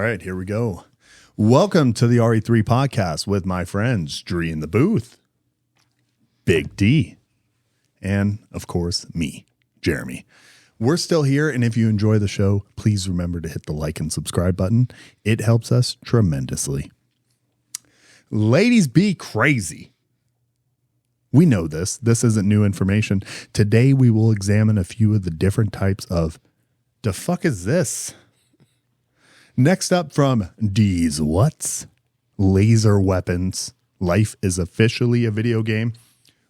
right, here we go. Welcome to the RE3 podcast with my friends, Dree in the booth, Big D, and of course, me, Jeremy. We're still here, and if you enjoy the show, please remember to hit the like and subscribe button. It helps us tremendously. Ladies be crazy. We know this. This isn't new information. Today, we will examine a few of the different types of the fuck is this? Next up from D's What's? Laser weapons. Life is officially a video game,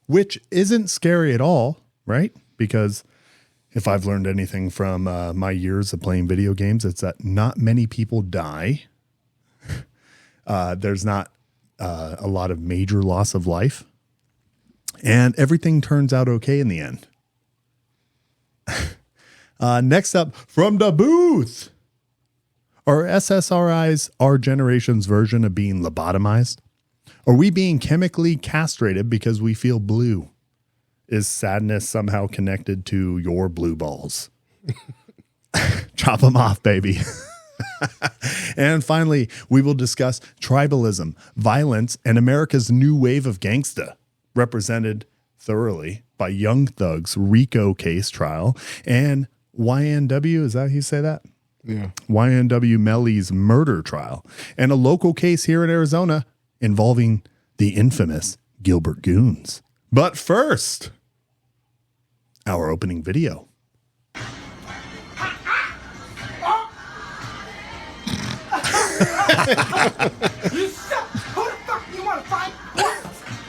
which isn't scary at all, right? Because if I've learned anything from my years of playing video games, it's that not many people die. There's not a lot of major loss of life. And everything turns out okay in the end. Next up from the booth. Are S.S.R.I's our generation's version of being lobotomized? Are we being chemically castrated because we feel blue? Is sadness somehow connected to your blue balls? Chop them off, baby. And finally, we will discuss tribalism, violence, and America's new wave of gangsta, represented thoroughly by Young Thug's RICO case trial and YNW, is that how you say that? Yeah. YNW Melly's murder trial, and a local case here in Arizona involving the infamous Gilbert Goons. But first, our opening video. You suck! Who the fuck you wanna fight?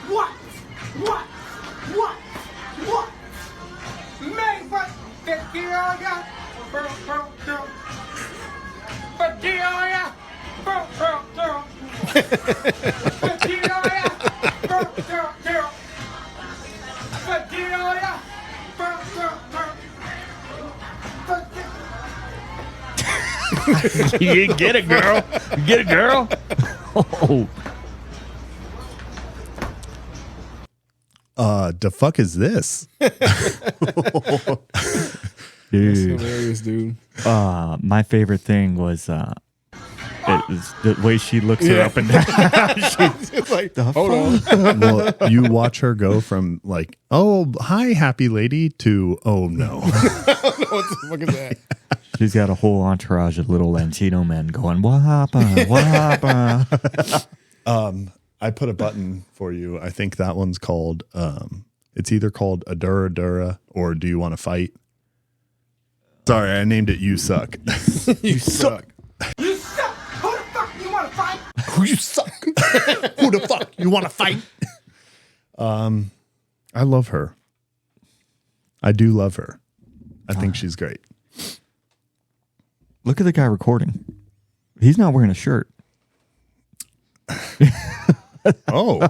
What? Man, what? Bedelia! Bedelia! You get it, girl. You get it, girl. Oh. The fuck is this? Dude. That's hilarious, dude. My favorite thing was the way she looks her up and down. It's like, hold on. Well, you watch her go from like, oh, hi, happy lady, to, oh, no. What the fuck is that? She's got a whole entourage of little Latino men going, what happened? What happened? I put a button for you. I think that one's called, it's either called Adura Dura or Do You Want to Fight? Sorry, I named it You Suck. You suck. You suck! Who the fuck you wanna fight? Who you suck? Who the fuck you want to fight? I love her. I do love her. I think she's great. Look at the guy recording. He's not wearing a shirt. Oh. I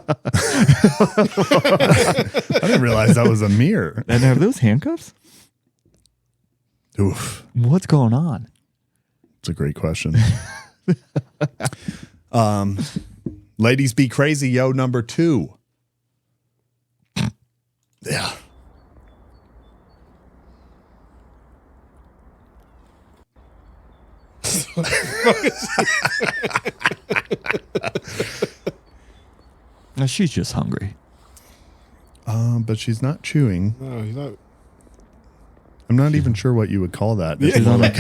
didn't realize that was a mirror. And are those handcuffs? Oof. What's going on? It's a great question. Ladies be crazy, yo, number 2. Yeah. No, she's just hungry. But she's not chewing. No, he's not. I'm not even sure what you would call that. It's She's more on, like,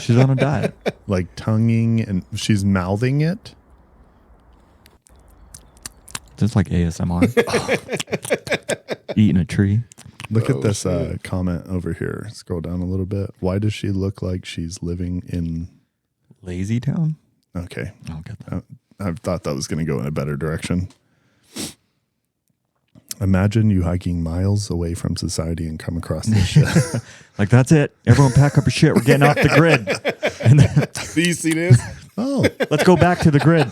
she's on a diet. like tonguing, and she's mouthing it. Just like ASMR. Eating a tree. Look at this comment over here. Scroll down a little bit. Why does she look like she's living in... Lazy Town? Okay. I'll get that. I thought that was going to go in a better direction. Imagine you hiking miles away from society and come across this shit. Like, that's it. Everyone pack up your shit. We're getting off the grid. And then, Do you see this? Oh, let's go back to the grid.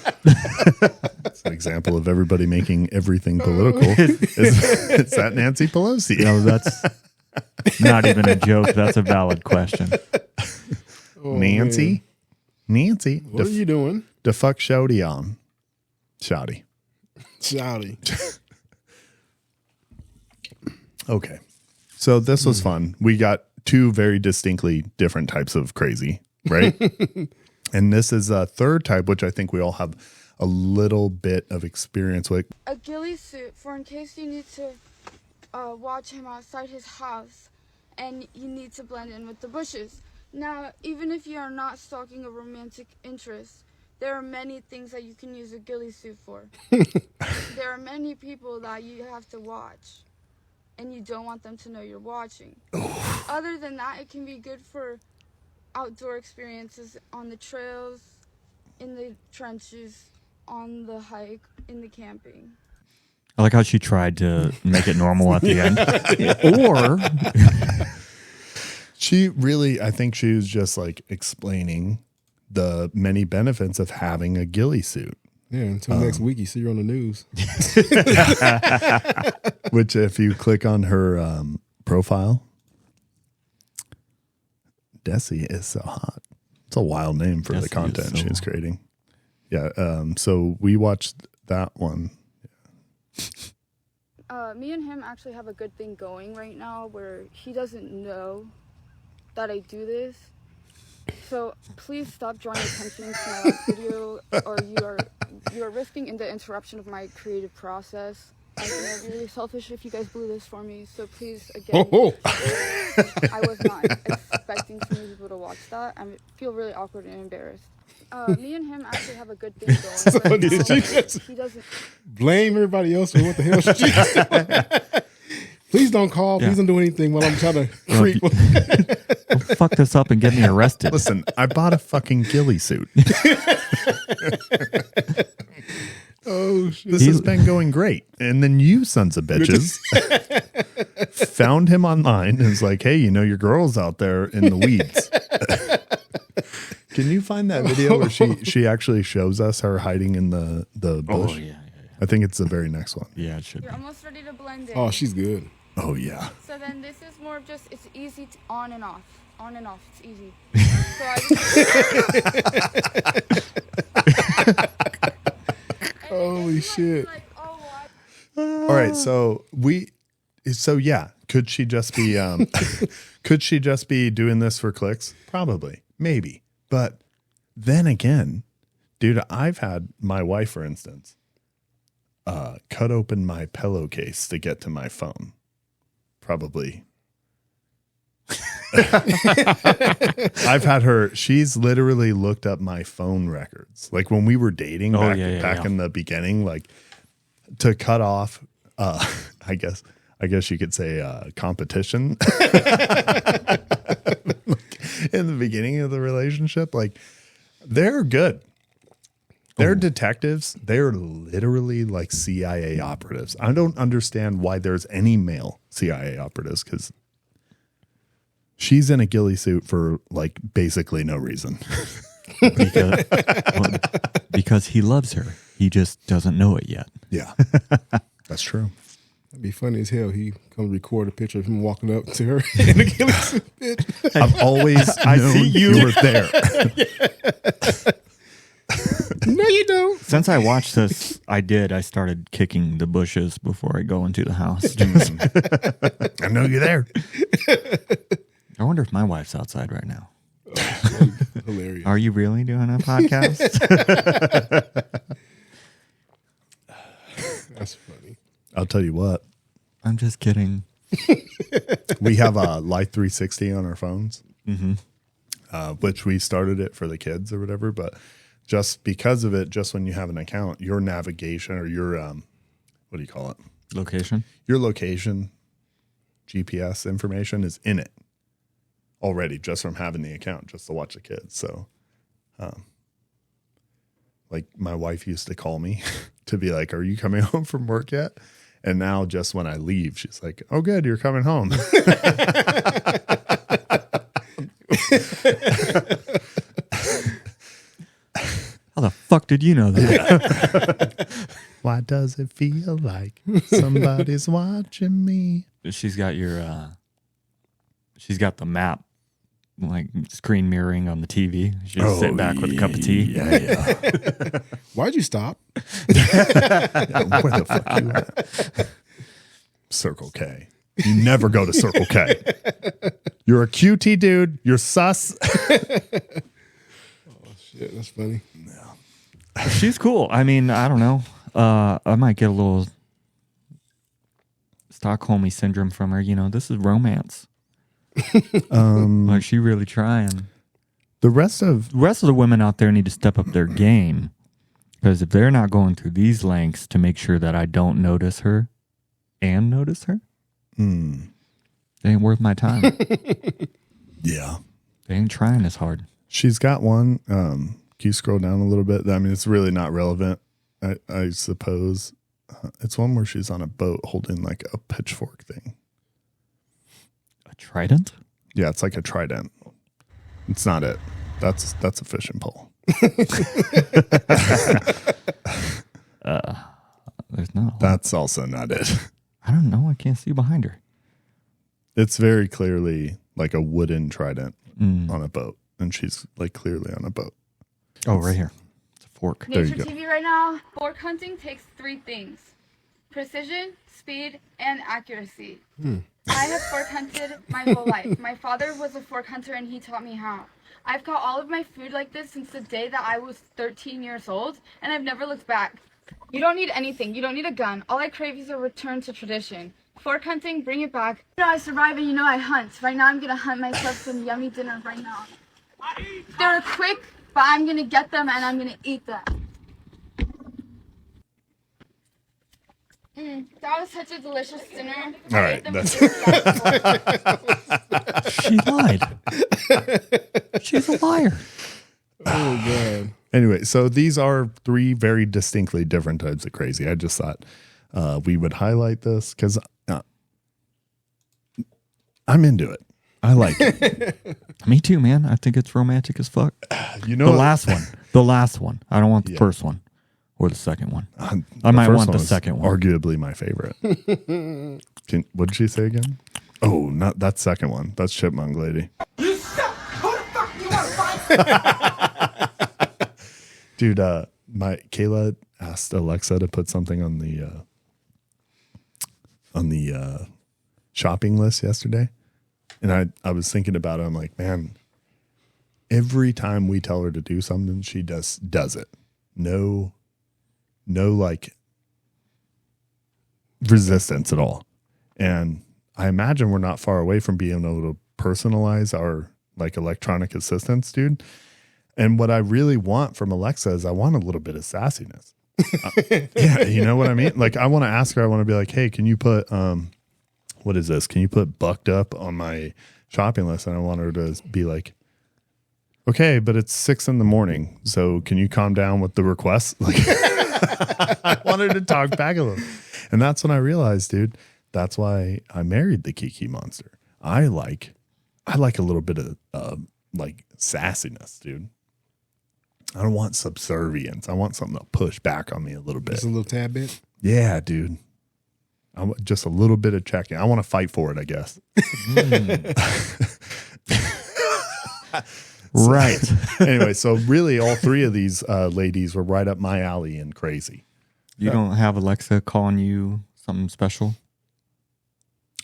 it's an example of everybody making everything political. It's that Nancy Pelosi. No, that's not even a joke. That's a valid question. Oh, Nancy? man. Nancy? What are you doing? The fuck shouty on. Shouty. Shouty. Okay. So this was fun. We got 2 very distinctly different types of crazy, right? And this is a third type, which I think we all have a little bit of experience with. A ghillie suit for in case you need to watch him outside his house and you need to blend in with the bushes. Now, even if you are not stalking a romantic interest, there are many things that you can use a ghillie suit for. There are many people that you have to watch, and you don't want them to know you're watching. Other than that, it can be good for outdoor experiences on the trails, in the trenches, on the hike, in the camping. I like how she tried to make it normal at the end. Or She really, I think she was just like explaining the many benefits of having a ghillie suit. Yeah, until next week, you see her on the news. Which, if you click on her profile, Desi is so hot. It's a wild name for the Desi content is so she's hot. creating. Yeah. So we watched that one. Me and him actually have a good thing going right now where he doesn't know that I do this. So please stop drawing attention to my last video, or you are risking the interruption of my creative process. I think I'm really selfish if you guys blew this for me. So please, again, I was not expecting too many people to watch that. I feel really awkward and embarrassed. Me and him actually have a good thing going right now. He doesn't Blame everybody else for what the hell she's doing. Please don't call. Yeah. Please don't do anything while I'm trying to creep. Don't fuck this up and get me arrested. Listen, I bought a fucking ghillie suit. Oh, shit. This has been going great. And then you sons of bitches found him online and was like, hey, you know, your girl's out there in the weeds. Can you find that video where she actually shows us her hiding in the bush? Oh, yeah. I think it's the very next one. Yeah, it should be. You're almost ready to blend in. Oh, she's good. Oh, yeah. So then this is more of just, it's easy to on and off. On and off, it's easy. So I just, Holy shit. like, oh, well, All right. So yeah, could she just be doing this for clicks? Probably, maybe. But then again, dude, I've had my wife, for instance, cut open my pillowcase to get to my phone. Probably. I've had her, she's literally looked up my phone records. Like when we were dating back in the beginning, like to cut off, I guess you could say competition in the beginning of the relationship. Like they're good. They're detectives. They're literally like CIA operatives. I don't understand why there's any male CIA operatives because she's in a ghillie suit for like basically no reason. Because he loves her. He just doesn't know it yet. Yeah, that's true. That'd be funny as hell. He come record a picture of him walking up to her in a ghillie suit, bitch. I've always known see you. you were there. No, you don't. Since I watched this, I started kicking the bushes before I go into the house. I know you're there. I wonder if my wife's outside right now. Hilarious. Are you really doing a podcast? That's funny. I'll tell you what. I'm just kidding. We have a Life 360 on our phones, which we started it for the kids or whatever. But just because of it, just when you have an account, your navigation or your what do you call it? Location? Your location, GPS information is in it already, just from having the account, just to watch the kids. So, like my wife used to call me to be like, "Are you coming home from work yet?" And now, just when I leave, she's like, "Oh, good, you're coming home." How the fuck did you know that? Why does it feel like somebody's watching me? She's got she's got the map, like screen mirroring on the TV. She's sitting back with a cup of tea. Yeah. Why'd you stop? Where the fuck you at? Circle K. You never go to Circle K. You're a QT dude. You're sus. Shit, that's funny. She's cool. I mean, I don't know. I might get a little Stockholm syndrome from her. You know, this is romance. Like she really trying. The rest of The women out there need to step up their game, because if they're not going through these lengths to make sure that I don't notice her and notice her, it ain't worth my time. yeah, They ain't trying as hard. she's got one. Can you scroll down a little bit? I mean, it's really not relevant, I suppose. It's one where she's on a boat holding like a pitchfork thing. A trident? Yeah, it's like a trident. It's not it. That's a fishing pole. There's not. That's also not it. I don't know. I can't see behind her. It's very clearly like a wooden trident on a boat, and she's like clearly on a boat. Oh, right here. It's a fork. There you Nature go. TV right now. Fork hunting takes 3 things: precision, speed, and accuracy. I have fork hunted my whole life. My father was a fork hunter and he taught me how. I've caught all of my food like this since the day that I was 13 years old, and I've never looked back. You don't need anything. You don't need a gun. All I crave is a return to tradition. Fork hunting, bring it back. You know I survive and you know I hunt. Right now I'm going to hunt myself some yummy dinner right now. They're quick, but I'm going to get them and I'm going to eat them. That was such a delicious dinner. All right, She lied. She's a liar. Oh, God. Anyway, so these are 3 very distinctly different types of crazy. I just thought we would highlight this because I'm into it. I like it. Me too, man. I think it's romantic as fuck. You know, The last one. I don't want the first one or the second one. I the might first want the was second one. Arguably my favorite. What did she say again? Oh, not that second one. That's Chipmunk Lady. You suck! Who the fuck you want to fight? Dude, Kayla asked Alexa to put something on the shopping list yesterday. And I was thinking about it. I'm like, man, every time we tell her to do something, she does it. No like resistance at all. And I imagine we're not far away from being able to personalize our like electronic assistants, dude. And what I really want from Alexa is I want a little bit of sassiness. Yeah, you know what I mean? Like I want to ask her, I want to be like, hey, can you put what is this? Can you put bucked up on my shopping list? And I want her to be like, okay, but it's 6 a.m. So can you calm down with the requests? Like I wanted to talk back a little. And that's when I realized, dude, that's why I married the Kiki monster. I like a little bit of like sassiness, dude. I don't want subservience. I want something to push back on me a little bit. Just a little tad bit. Yeah, dude. I want just a little bit of checking. I want to fight for it, I guess. Right. Anyway, so really all 3 of these ladies were right up my alley and crazy. You don't have Alexa calling you something special?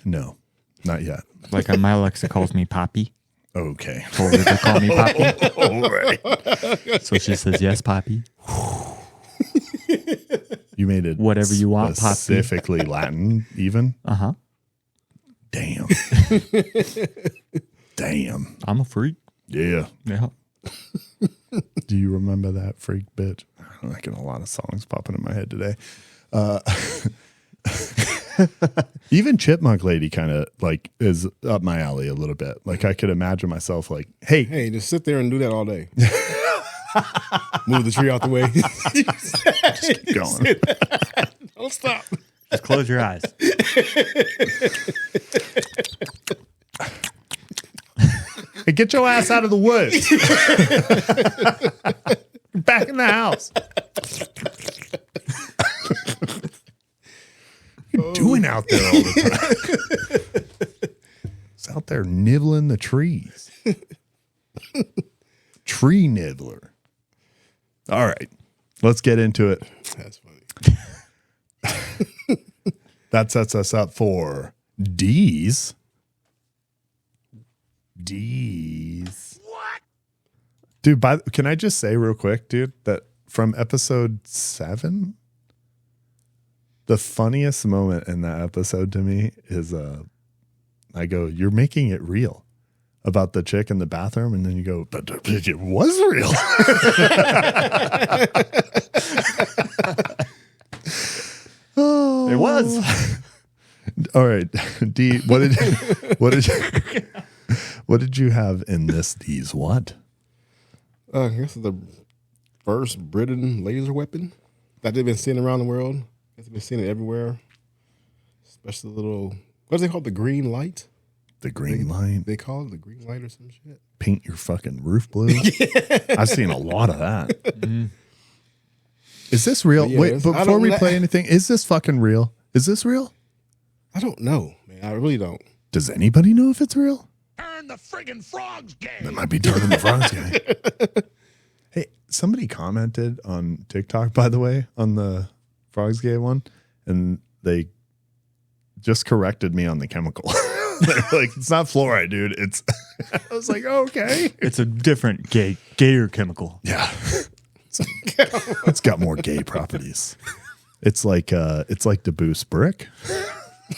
No, not yet. Like my Alexa calls me Poppy. Okay. Told her to call me Poppy. All right. So she says, yes, Poppy. You made it Whatever you want, Poppy. specifically Latin even. Uh-huh. Damn. Damn. I'm a freak. Yeah. Yeah. Do you remember that freak bitch? I'm getting a lot of songs popping in my head today. Even Chipmunk Lady kind of like is up my alley a little bit. Like I could imagine myself like, hey, Hey, just sit there and do that all day. Move the tree out the way. just keep going. Don't stop. Just close your eyes. Hey, get your ass out of the woods. You're back in the house. What are you doing out there all the time? It's out there nibbling the trees. Tree nibbler. All right. Let's get into it. That's funny. That sets us up for D's. D's. What? Dude, can I just say real quick, dude, that from episode 7, the funniest moment in that episode to me is I go, "You're making it real," about the chick in the bathroom, and then you go, "But it was real." Oh, It was. all right, D. What did you have in this? D's what? I guess the first Britain laser weapon that they've been seeing around the world. I guess they've been seeing it everywhere. Especially the little, what do they call it? The green light? The green light. They call it the green light or some shit. Paint your fucking roof blue. I've seen a lot of that. Mm. Is this real? Yeah, Wait, but I before don't we know. play anything, is this fucking real? Is this real? I don't know, man. I really don't. Does anybody know if it's real? Turn the friggin' frogs gay. That might be turning the frogs guy. Hey, somebody commented on TikTok, by the way, on the frogs gay one, and they just corrected me on the chemical. They're like, "It's not fluoride, dude. It's." I was like, oh, "Okay." It's a different gayer chemical. Yeah, it's got more gay properties. It's like the boost brick.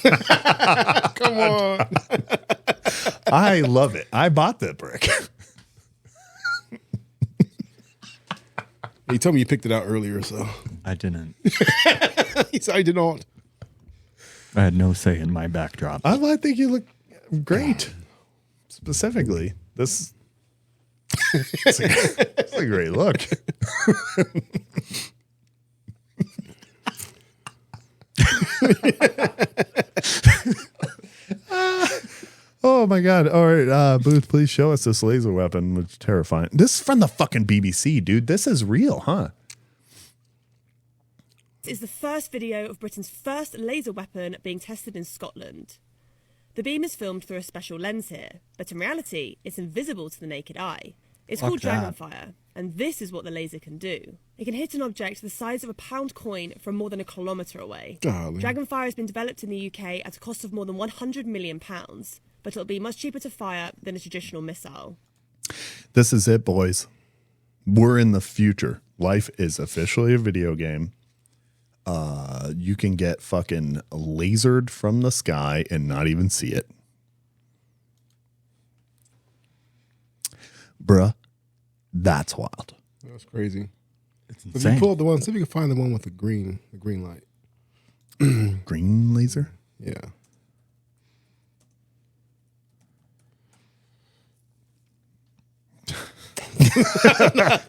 Come on. I love it. I bought that brick. He told me you picked it out earlier, so. I didn't. He said I did not. I had no say in my backdrop. I think you look great. Specifically, this it's a great look. Oh my God. All right, Booth, please show us this laser weapon, which is terrifying. This is from the fucking BBC, dude. This is real, huh? Is the first video of Britain's first laser weapon being tested in Scotland. The beam is filmed through a special lens here, but in reality, it's invisible to the naked eye. It's Fuck called that. Dragonfire, and this is what the laser can do. It can hit an object the size of a pound coin from more than a kilometre away. Golly. Dragonfire has been developed in the UK at a cost of more than £100 million, but it'll be much cheaper to fire than a traditional missile. This is it, boys. We're in the future. Life is officially a video game. You can get fucking lasered from the sky and not even see it. Bruh, that's wild. That's crazy. It's If insane. you pull up the one, see if you can find the one with the green light. Green laser? Yeah.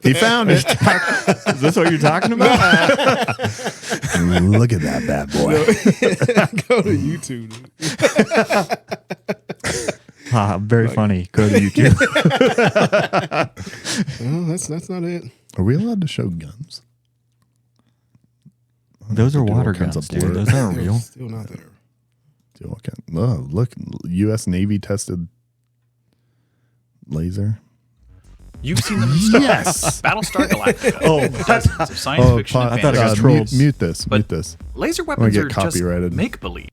He found it. Is this what you're talking about? Look at that bad boy. Go to YouTube. Dude. Very funny. Go to YouTube. Well, that's not it. Are we allowed to show guns? Those are Do all water kinds guns, of dude. blur. Those aren't real. Still not there. Do all kind- Oh, look, U.S. Navy tested laser. You've seen them in Star Yes. Battlestar Galactica. Oh, Dozens of science fiction I and thought I got fantasy. trolled. mute this. But- Mute this. Laser weapons get are copyrighted. just make believe.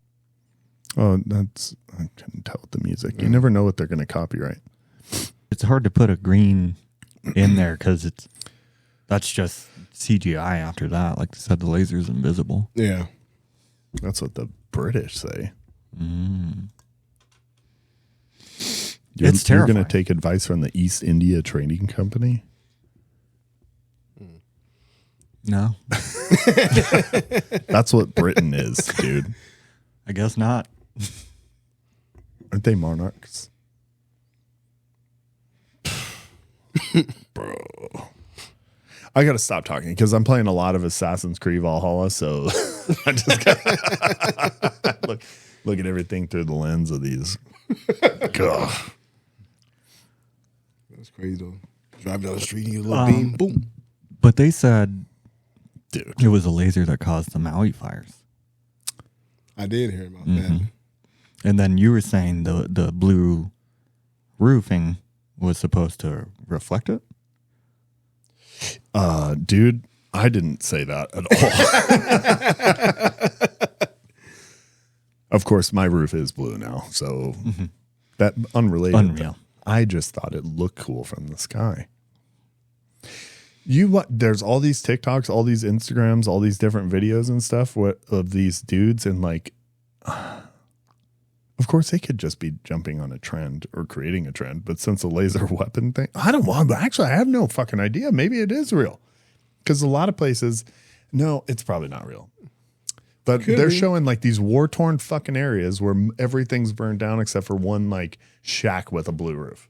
Oh, that's I couldn't tell with the music. You never know what they're going to copyright. It's hard to put a green in there because that's just CGI after that. Like they said, the laser's invisible. Yeah. That's what the British say. It's You're going to terrifying. take advice from the East India Trading Company? No, That's what Britain is, dude. I guess not. Aren't they monarchs? Bro. I got to stop talking because I'm playing a lot of Assassin's Creed Valhalla, so I just got look at everything through the lens of these. God. That's crazy though. Drive down the street, you get a little beam, boom. But they said Dude. it was a laser that caused the Maui fires. I did hear about that. And then you were saying the blue roofing was supposed to reflect it? Dude, I didn't say that at all. Of course, my roof is blue now, so that unrelated. Unreal. I just thought it looked cool from the sky. There's all these TikToks, all these Instagrams, all these different videos and stuff of these dudes, and like, of course they could just be jumping on a trend or creating a trend, but since the laser weapon thing, I have no fucking idea. Maybe it is real, because a lot of places, no, it's probably not real. But they're showing like these war-torn fucking areas where everything's burned down except for one like shack with a blue roof.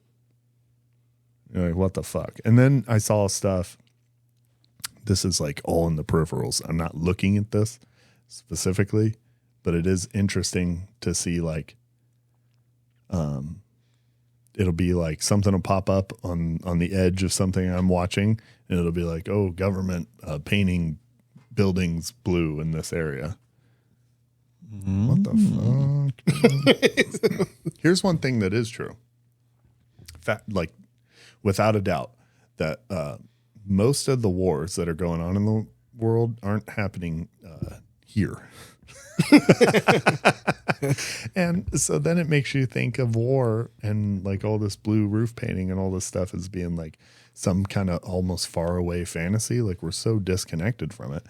You're like, what the fuck? And then I saw stuff. This is like all in the peripherals. I'm not looking at this specifically, but it is interesting to see like, it'll be like something will pop up on the edge of something I'm watching, and it'll be like, oh, government painting buildings blue in this area. What the fuck? Here's one thing that is true. Like, without a doubt, that most of the wars that are going on in the world aren't happening here. And so then it makes you think of war and like all this blue roof painting and all this stuff as being like some kind of almost far away fantasy. Like, we're so disconnected from it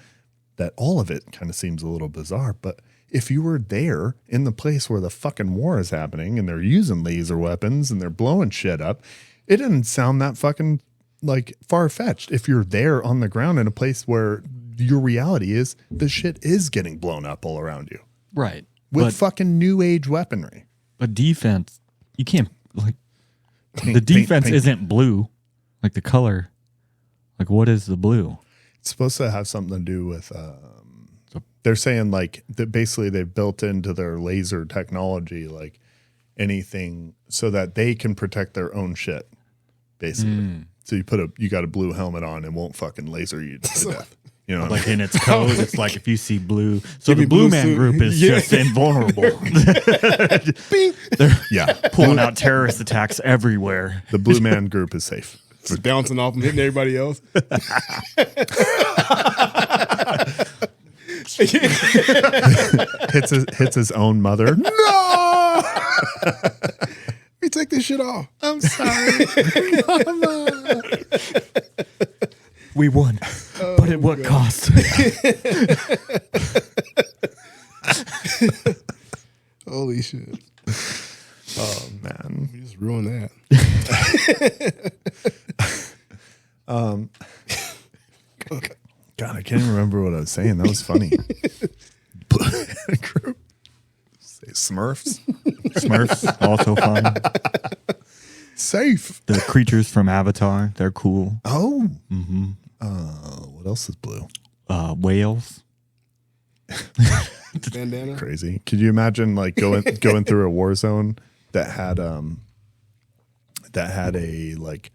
that all of it kind of seems a little bizarre. But if you were there in the place where the fucking war is happening and they're using laser weapons and they're blowing shit up, it didn't sound that fucking like far-fetched. If you're there on the ground in a place where your reality is the shit is getting blown up all around you. Right. With fucking new age weaponry. But defense, you can't, like, the defense isn't blue. Like, the color, like, what is the blue? It's supposed to have something to do with, they're saying like that basically they've built into their laser technology, like anything so that they can protect their own shit, basically. So you got a blue helmet on and won't fucking laser you to death. You know, Like in its code, it's like if you see blue. So the Blue Man Group is just invulnerable. They're pulling out terrorist attacks everywhere. The Blue Man Group is safe. Just bouncing off and hitting everybody else. hits his own mother. No! We take this shit off. I'm sorry. Mama. We won, but at what cost? Holy shit. Oh, man. We just ruined that. God, I can't remember what I was saying. That was funny. Group. Say Smurfs. Smurfs, also fun. Safe. The creatures from Avatar, they're cool. Oh. Mm-hmm. What else is blue? Whales. Bandana. Crazy. Could you imagine like going through a war zone that had a like,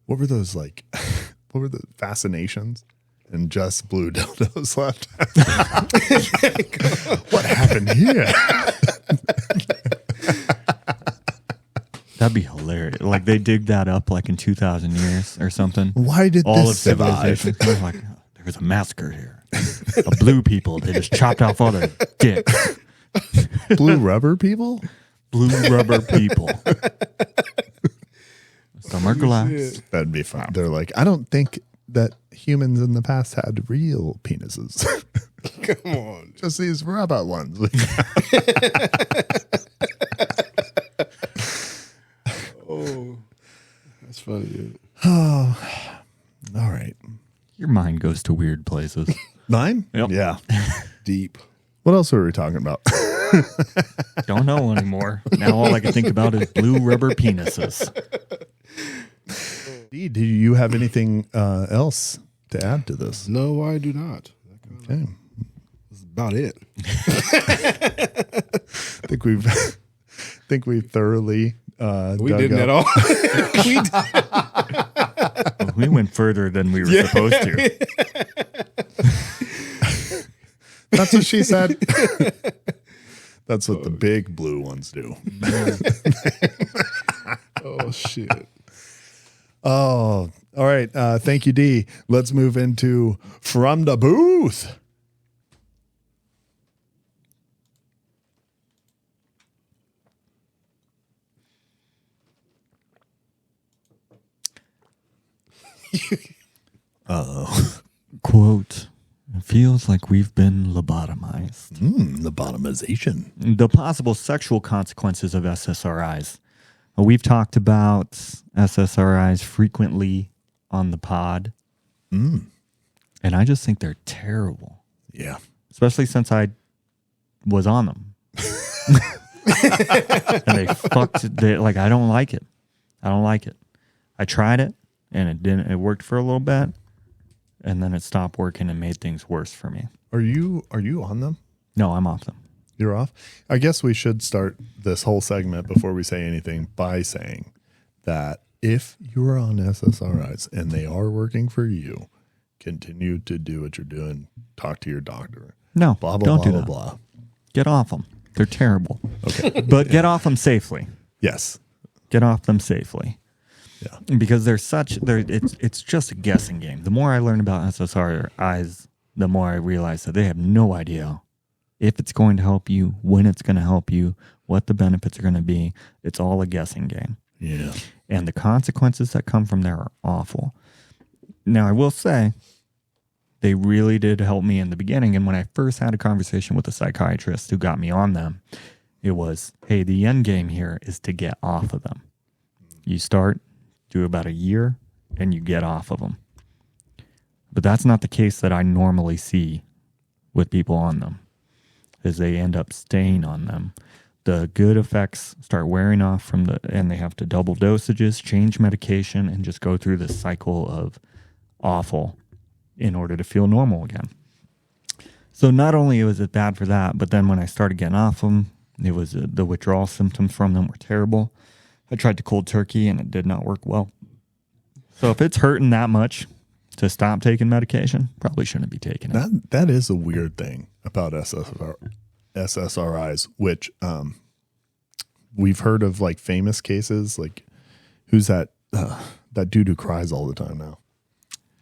what were those like? What were the fascinations? And just blue dildos left. What happened here? That'd be hilarious. Like they dig that up like in 2,000 years or something. Why did all this of survive? civilization? They're like, there was a massacre here. The blue people, they just chopped off all their dicks. Blue rubber people? Blue rubber people. Some are glass. That'd be fun. They're like, I don't think that humans in the past had real penises. Come on. Just these robot ones. Oh, that's funny, dude. Oh, all right. Your mind goes to weird places. Mine? Yep. Yeah. Deep. What else were we talking about? Don't know anymore. Now all I can think about is blue rubber penises. Do you have anything else to add to this? No, I do not. Okay. That's about it. I think we've thoroughly We didn't at all. We went further than we were supposed to. That's what she said. That's what the big blue ones do. Oh, shit. Oh, all right. Thank you, D. Let's move into From the Booth. Quote, it feels like we've been lobotomized. Lobotomization. The possible sexual consequences of SSRIs. We've talked about SSRIs frequently on the pod. And I just think they're terrible. Yeah. Especially since I was on them. And I don't like it. I don't like it. I tried it and it worked for a little bit. And then it stopped working and made things worse for me. Are you on them? No, I'm off them. You're off? I guess we should start this whole segment before we say anything by saying that if you are on SSRIs and they are working for you, continue to do what you're doing. Talk to your doctor. No, Blah, blah, don't blah, do blah, that. blah. Get off them. They're terrible. Okay. But get off them safely. Yes. Get off them safely. Yeah. Because it's just a guessing game. The more I learn about S.S.R.I's, the more I realize that they have no idea if it's going to help you, when it's going to help you, what the benefits are going to be. It's all a guessing game. Yeah. And the consequences that come from there are awful. Now, I will say, they really did help me in the beginning. And when I first had a conversation with a psychiatrist who got me on them, it was, hey, the end game here is to get off of them. You start, do about a year, and you get off of them. But that's not the case that I normally see with people on them, is they end up staying on them. The good effects start wearing off and they have to double dosages, change medication, and just go through this cycle of awful in order to feel normal again. So not only was it bad for that, but then when I started getting off them, it was the withdrawal symptoms from them were terrible. I tried to cold turkey and it did not work well. So if it's hurting that much to stop taking medication, probably shouldn't be taking it. That is a weird thing about SSRIs, which we've heard of like famous cases. Like who's that dude who cries all the time now?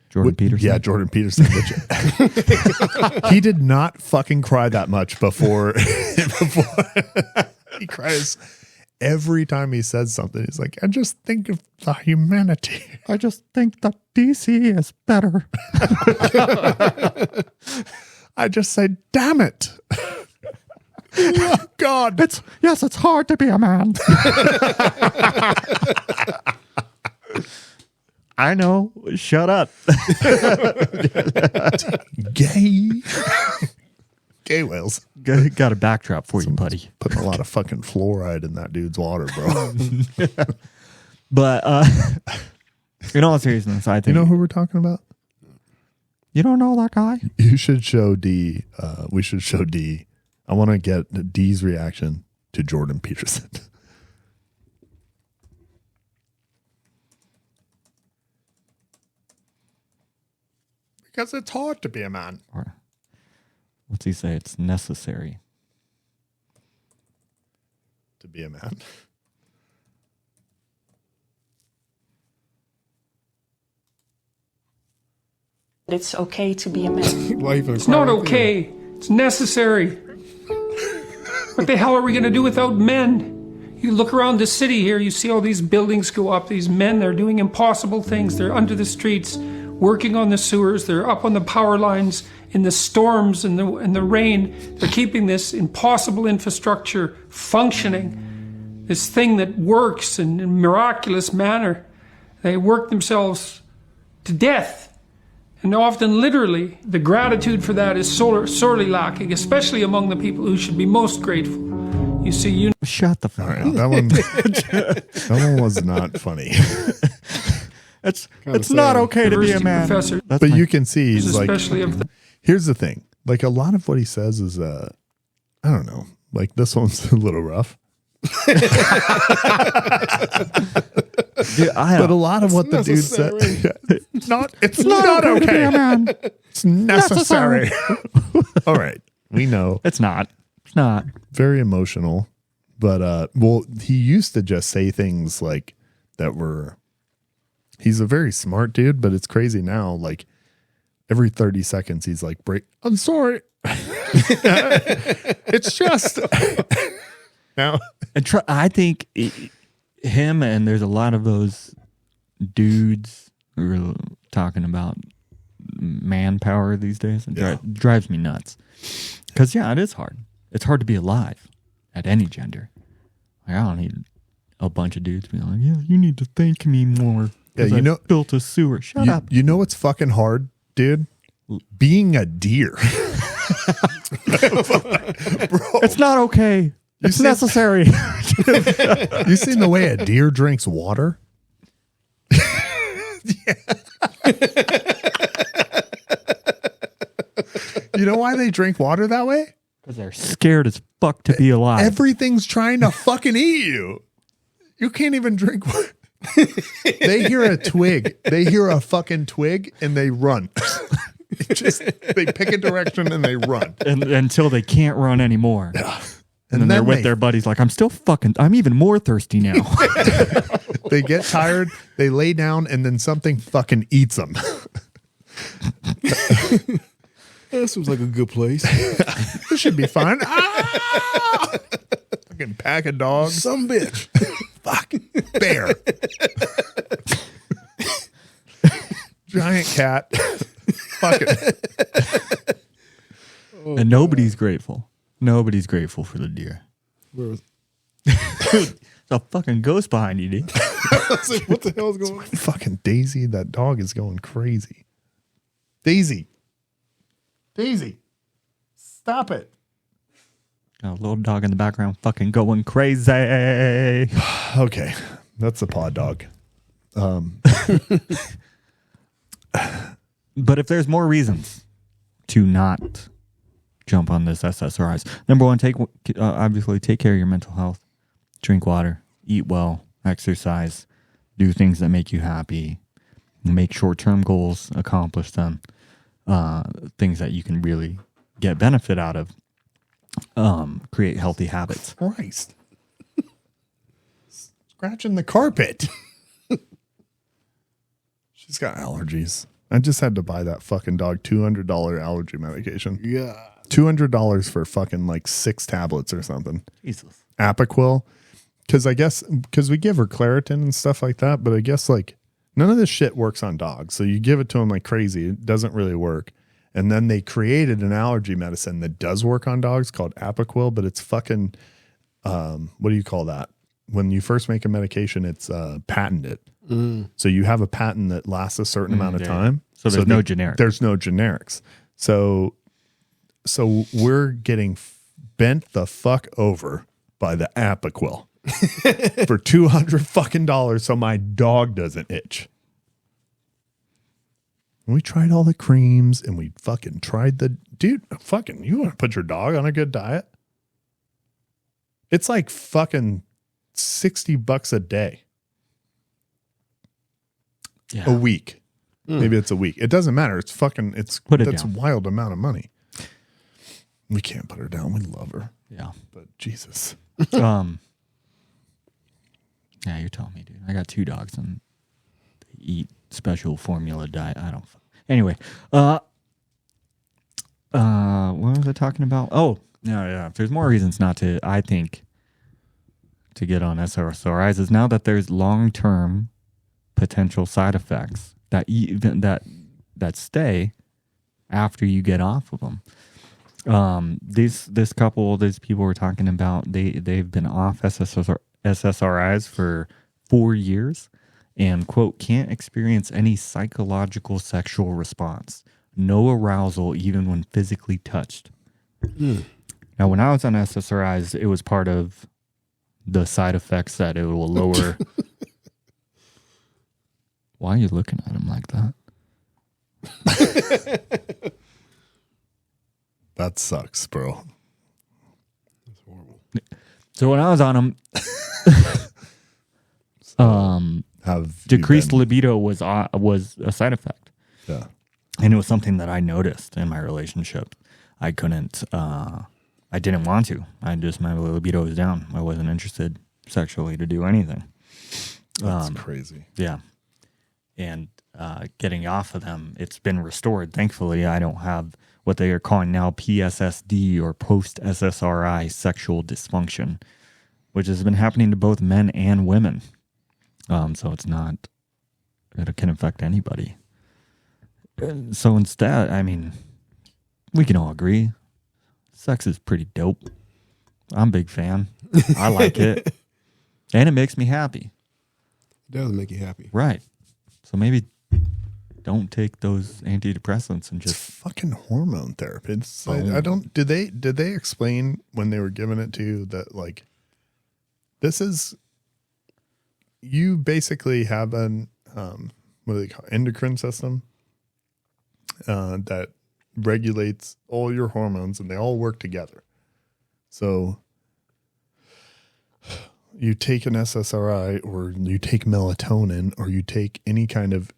Jordan Peterson? Yeah, Jordan Peterson. Which, he did not fucking cry that much before. He cries every time he says something. He's like, I just think of the humanity. I just think that DC is better. I just say, damn it. Oh, God. It's hard to be a man. I know. Shut up. Gay. Gay whales. Got a backdrop for you, buddy. Putting a lot of fucking fluoride in that dude's water, bro. But in all seriousness, I think... You know who we're talking about? You don't know that guy? You should show D. We should show D. I want to get D's reaction to Jordan Peterson. Because it's hard to be a man. Or what's he say? It's necessary. To be a man. It's okay to be a man. It's not okay. It's necessary. What the hell are we going to do without men? You look around the city here, you see all these buildings go up. These men, they're doing impossible things. They're under the streets, working on the sewers. They're up on the power lines in the storms and the rain. They're keeping this impossible infrastructure functioning. This thing that works in a miraculous manner. They work themselves to death. And often, literally, the gratitude for that is sorely lacking, especially among the people who should be most grateful. You see, Shut the fuck up. That one was not funny. It's not okay to be a man. Professor, But you can see he's like, especially of the here's the thing. Like a lot of what he says is, I don't know, like this one's a little rough. Dude, But a lot of what the dude said, it's not okay. Man. It's necessary. All right. We know. It's not. It's not. Very emotional. But, he used to just say things like that were, he's a very smart dude, but it's crazy now. Like every 30 seconds, he's like, I'm sorry. It's just now. And I think him and there's a lot of those dudes we're talking about manpower these days. It drives me nuts. Because, yeah, it is hard. It's hard to be alive at any gender. Like, I don't need a bunch of dudes being like, yeah, you need to thank me more. Yeah, you know, built a sewer. Shut up. You know what's fucking hard, dude? Being a deer. Bro, It's not okay. It's necessary. you seen the way a deer drinks water? You know why they drink water that way? Because they're scared as fuck to be alive. Everything's trying to fucking eat you. You can't even drink water. They hear a twig. They hear a fucking twig and they run. They pick a direction and they run. Until they can't run anymore. Yeah. And then they're with their buddies like, I'm even more thirsty now. They get tired, they lay down, and then something fucking eats them. That seems like a good place. This should be fine. Ah! Fucking pack of dogs. Some bitch. Fuck. Bear. Giant cat. Fuck it. And nobody's grateful. Nobody's grateful for the deer. Where There's a fucking ghost behind you, dude. what the hell is going on? Fucking Daisy, that dog is going crazy. Daisy. Stop it. Got a little dog in the background fucking going crazy. Okay. That's the pod dog. But if there's more reasons to not jump on this S.S.R.I's, number one, obviously take care of your mental health. Drink water, eat well, exercise, do things that make you happy, make short-term goals, accomplish them, things that you can really get benefit out of, create healthy habits. Christ. Scratching the carpet. She's got allergies. I just had to buy that fucking dog $200 allergy medication. Yeah. $200 for fucking like 6 tablets or something. Jesus. Apoquil. Because we give her Claritin and stuff like that, but I guess like none of this shit works on dogs. So you give it to them like crazy. It doesn't really work. And then they created an allergy medicine that does work on dogs called Apoquil, but it's fucking, what do you call that? When you first make a medication, it's patented. So you have a patent that lasts a certain amount of time. So there's no generic. There's no generics. So we're getting bent the fuck over by the Apoquil for $200 fucking dollars so my dog doesn't itch. And we tried all the creams and we fucking tried dude, fucking, you want to put your dog on a good diet? It's like fucking $60 a day. Yeah. A week. Maybe it's a week. It doesn't matter. It's fucking, that's a wild amount of money. We can't put her down. We love her. Yeah. But Jesus. Yeah, you're telling me, dude. I got 2 dogs and they eat special formula diet. I don't. Anyway, what was I talking about? Oh, yeah. There's more reasons not to, I think, to get on S.S.R.I's is now that there's long-term potential side effects that stay after you get off of them. This couple, these people we're talking about, they've been off SSRIs for 4 years and, quote, can't experience any psychological sexual response. No arousal even when physically touched. Now, when I was on SSRIs, it was part of the side effects that it will lower. Why are you looking at him like that? That sucks, bro. That's horrible. So when I was on them, decreased libido was a side effect. Yeah. And it was something that I noticed in my relationship. I couldn't, I didn't want to. My libido was down. I wasn't interested sexually to do anything. That's crazy. Yeah. And getting off of them, it's been restored. Thankfully, I don't have what they are calling now PSSD or post-SSRI sexual dysfunction, which has been happening to both men and women. So it's not it can affect anybody. So instead, I mean, we can all agree, sex is pretty dope. I'm a big fan. I like it. And it makes me happy. It does make you happy. Right. So maybe don't take those antidepressants and It's just fucking hormone therapy. It's like, I don't. Did they explain when they were giving it to you that like this is you basically have an what do they call it? Endocrine system that regulates all your hormones and they all work together. So you take an SSRI or you take melatonin or you take any kind of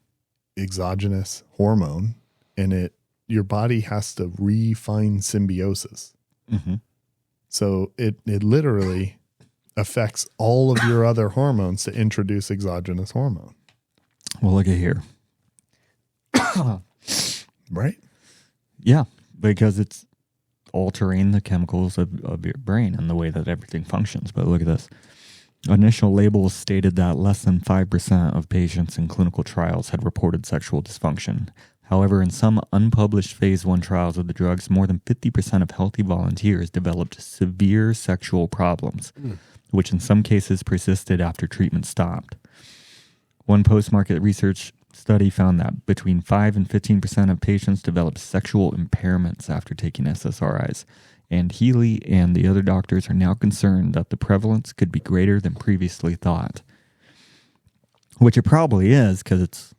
exogenous hormone and your body has to refine symbiosis. Mm-hmm. So it literally affects all of your other hormones to introduce exogenous hormone. well, look at here. Right? Yeah, because it's altering the chemicals of your brain and the way that everything functions. But look at this. Initial labels stated that less than 5% of patients in clinical trials had reported sexual dysfunction. However, in some unpublished phase 1 trials of the drugs, more than 50% of healthy volunteers developed severe sexual problems, which in some cases persisted after treatment stopped. One post-market research study found that between 5 and 15% of patients developed sexual impairments after taking SSRIs. And Healy and the other doctors are now concerned that the prevalence could be greater than previously thought. Which it probably is, because it's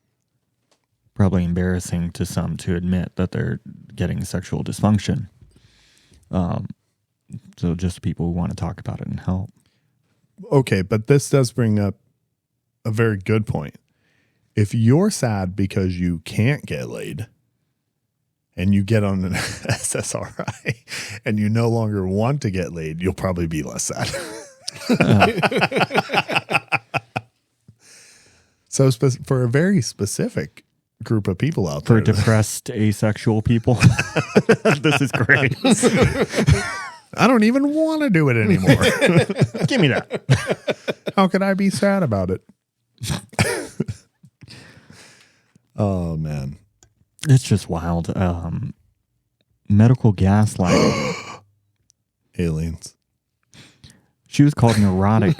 probably embarrassing to some to admit that they're getting sexual dysfunction. So just people who want to talk about it and help. Okay, but this does bring up a very good point. If you're sad because you can't get laid and you get on an SSRI and you no longer want to get laid, you'll probably be less sad. So for a very specific group of people out For there. depressed asexual people, this is great. I don't even want to do it anymore. Give me that. How could I be sad about it? Oh, man. It's just wild. Medical gaslighting. Aliens. She was called neurotic.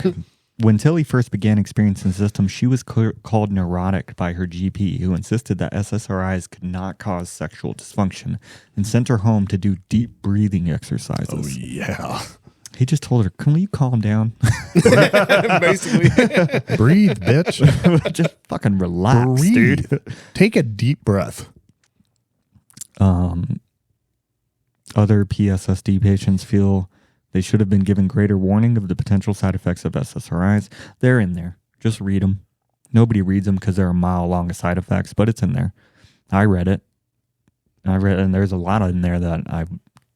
When Tilly first began experiencing symptoms, she was called neurotic by her GP, who insisted that SSRIs could not cause sexual dysfunction and sent her home to do deep breathing exercises. Oh, yeah. He just told her, can you calm down? Basically. Breathe, bitch. Just fucking relax, Breathe. dude. Take a deep breath. Other PSSD patients feel they should have been given greater warning of the potential side effects of SSRIs. They're in there. Just read them. Nobody reads them because they're a mile long of side effects, but it's in there. I read it. And there's a lot in there that I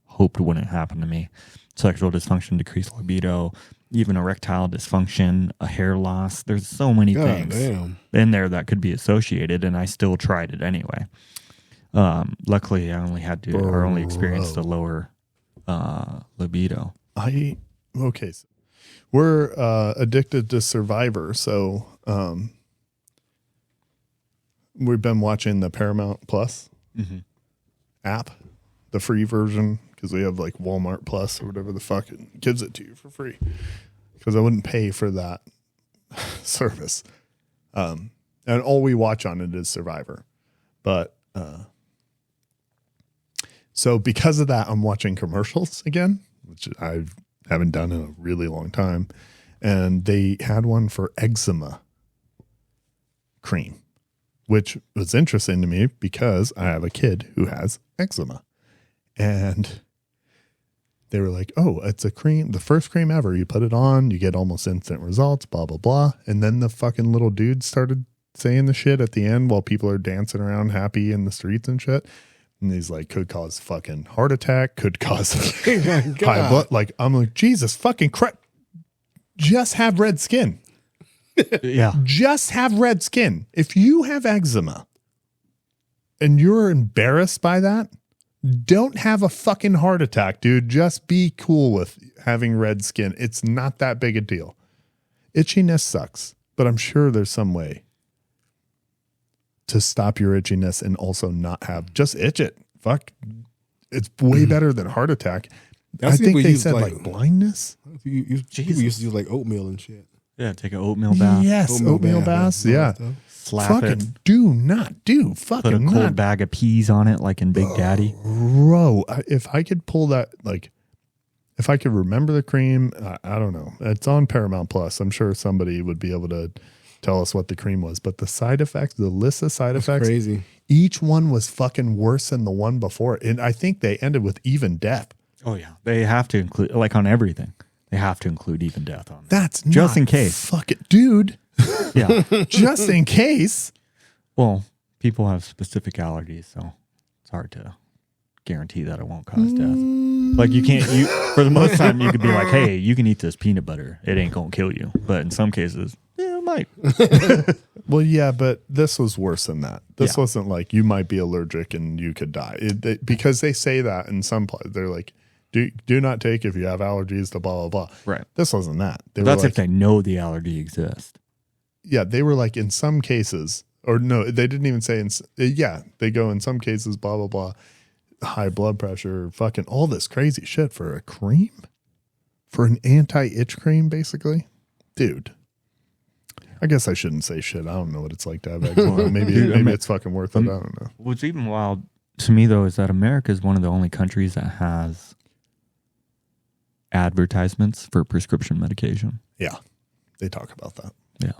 hoped wouldn't happen to me. Sexual dysfunction, decreased libido, even erectile dysfunction, a hair loss. There's so many things in there that could be associated, and I still tried it anyway. Luckily, I only experienced a lower libido. Okay. So we're addicted to Survivor, so we've been watching the Paramount Plus app, the free version, because we have like Walmart Plus or whatever the fuck it gives it to you for free. Because I wouldn't pay for that service. And all we watch on it is Survivor. But so because of that, I'm watching commercials again, which I haven't done in a really long time. And they had one for eczema cream, which was interesting to me because I have a kid who has eczema. And they were like, oh, it's a cream, the first cream ever. You put it on, you get almost instant results, blah, blah, blah. And then the fucking little dude started saying the shit at the end while people are dancing around happy in the streets and shit. And he's like, could cause fucking heart attack, could cause high blood. Like, I'm like, Jesus fucking Christ. Just have red skin. Yeah. Just have red skin. If you have eczema and you're embarrassed by that, don't have a fucking heart attack, dude. Just be cool with having red skin. It's not that big a deal. Itchiness sucks, but I'm sure there's some way. to stop your itchiness and also not have just itch it. Fuck, it's way better than heart attack. I think they said like blindness. People used to use like oatmeal and shit. Yeah, take an oatmeal bath. Yes, oatmeal baths. Yeah. Slap fucking it. do not do. Fucking Put a cold not. bag of peas on it like in Big Daddy. Bro, if I could pull that, like, if I could remember the cream, I don't know. It's on Paramount Plus. I'm sure somebody would be able to tell us what the cream was. But the side effects, the list of side effects, crazy. Each one was fucking worse than the one before. And I think they ended with even death. Oh, yeah. They have to include, like on everything, they have to include even death on there. That's just not in case. Fucking dude. Yeah. Just in case. Well, people have specific allergies, so it's hard to guarantee that it won't cause death. Like you can't, for the most time, you could be like, hey, you can eat this peanut butter. It ain't going to kill you. But in some cases, yeah, it might. Well, yeah, but this was worse than that. This wasn't like you might be allergic and you could die. Because they say that in some places. They're like, do not take if you have allergies to blah, blah, blah. Right. This wasn't that. That's if they know the allergy exists. Yeah, they were like in some cases, or no, they didn't even say, they go in some cases, blah, blah, blah. High blood pressure, fucking all this crazy shit for a cream? For an anti-itch cream, basically? Dude. I guess I shouldn't say shit. I don't know what it's like to have eczema. Maybe it's fucking worth it. I don't know. What's even wild to me, though, is that America is one of the only countries that has advertisements for prescription medication. Yeah. They talk about that. Yeah.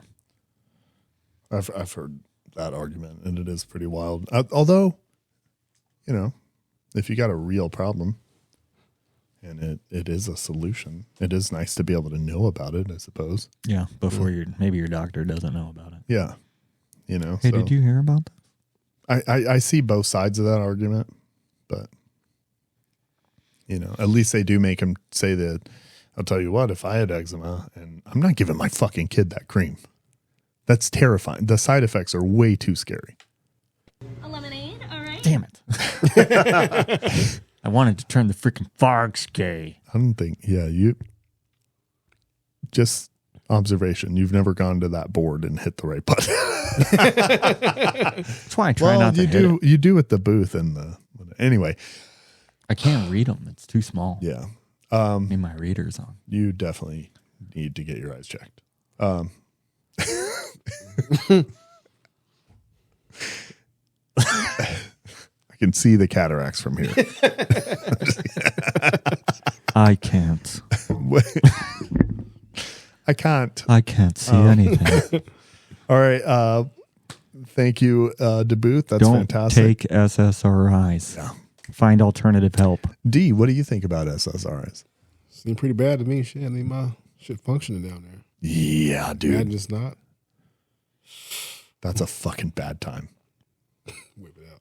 I've heard that argument, and it is pretty wild. Although, you know, if you got a real problem and it is a solution, it is nice to be able to know about it, I suppose. Yeah, before maybe your doctor doesn't know about it. Yeah. You know. Hey, did you hear about that? I see both sides of that argument, but, you know, at least they do make him say that, I'll tell you what, if I had eczema, and I'm not giving my fucking kid that cream. That's terrifying. The side effects are way too scary. A lemonade, all right? Damn it. I wanted to turn the freaking fogs gay. I don't think, you just observation. You've never gone to that board and hit the right button. That's why I try not to hit it. You do at the booth and anyway. I can't read them. It's too small. Yeah. Need my readers on. You definitely need to get your eyes checked. I can see the cataracts from here. I can't. I can't. I can't see anything. All right. Thank you, DeBooth. That's Don't fantastic. take S.S.R.I'S. Yeah. Find alternative help. D, what do you think about S.S.R.I'S? Seemed pretty bad to me. Shit, I need my shit functioning down there. Yeah, dude. Imagine it's not. That's a fucking bad time. Whip it out.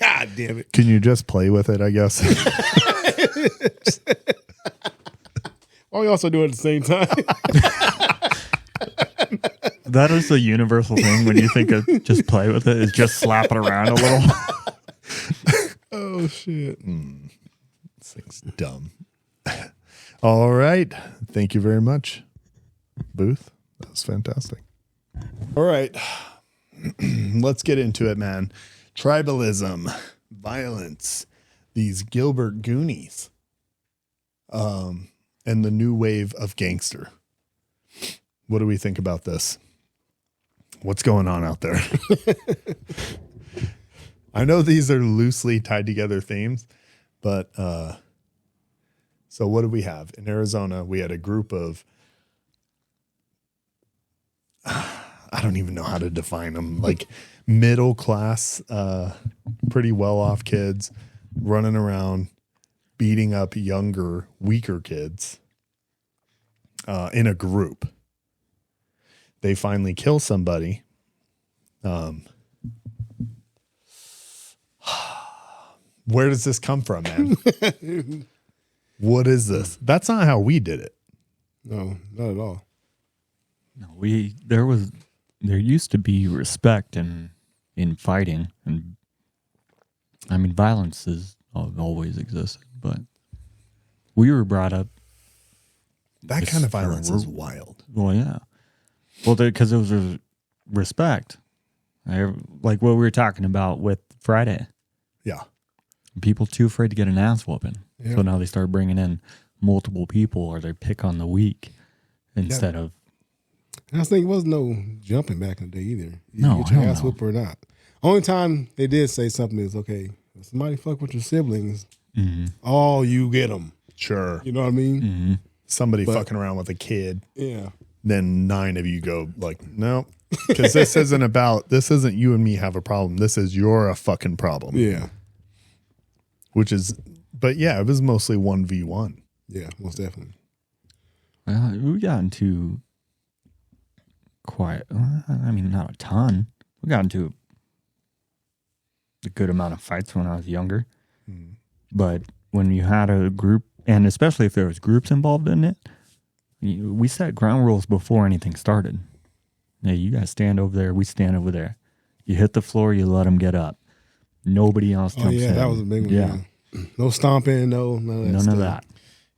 God damn it. Can you just play with it, I guess? Why we also do it at the same time? That is a universal thing when you think of just play with it, is just slap it around a little. Oh, shit. This thing's dumb. All right. Thank you very much, Booth. That was fantastic. All right. Let's get into it, man. Tribalism, violence, these Gilbert Goonies, and the new wave of gangster. What do we think about this? What's going on out there? I know these are loosely tied together themes, but so what do we have? In Arizona, we had a group of, I don't even know how to define them, like middle class, pretty well off kids running around, beating up younger, weaker kids in a group. They finally kill somebody. Where does this come from, man? What is this? That's not how we did it. No, not at all. No, there used to be respect in fighting, and I mean violence has always existed, but we were brought up. That kind of violence is wild. Well, yeah. Well, because it was respect. Like what we were talking about with Friday. Yeah. People too afraid to get an ass whooping. Yeah. So now they start bringing in multiple people, or they pick on the weak instead of. And I think it was no jumping back in the day either. You No, get your hell ass no. whooped or not. Only time they did say something is, okay, if somebody fuck with your siblings, oh, you get them. Sure. You know what I mean? Somebody fucking around with a kid. Yeah. Then 9 of you go like, no, because this isn't you and me have a problem. This is you're a fucking problem. Yeah. Which is, but yeah, it was mostly 1v1. Yeah, most definitely. We got into quite, I mean, not a ton. We got into a good amount of fights when I was younger. But when you had a group, and especially if there was groups involved in it, we set ground rules before anything started. Hey, you guys stand over there, we stand over there. You hit the floor, you let them get up. Nobody else jumps in. Oh, yeah, that was a big one. Yeah. No stomping, none of that.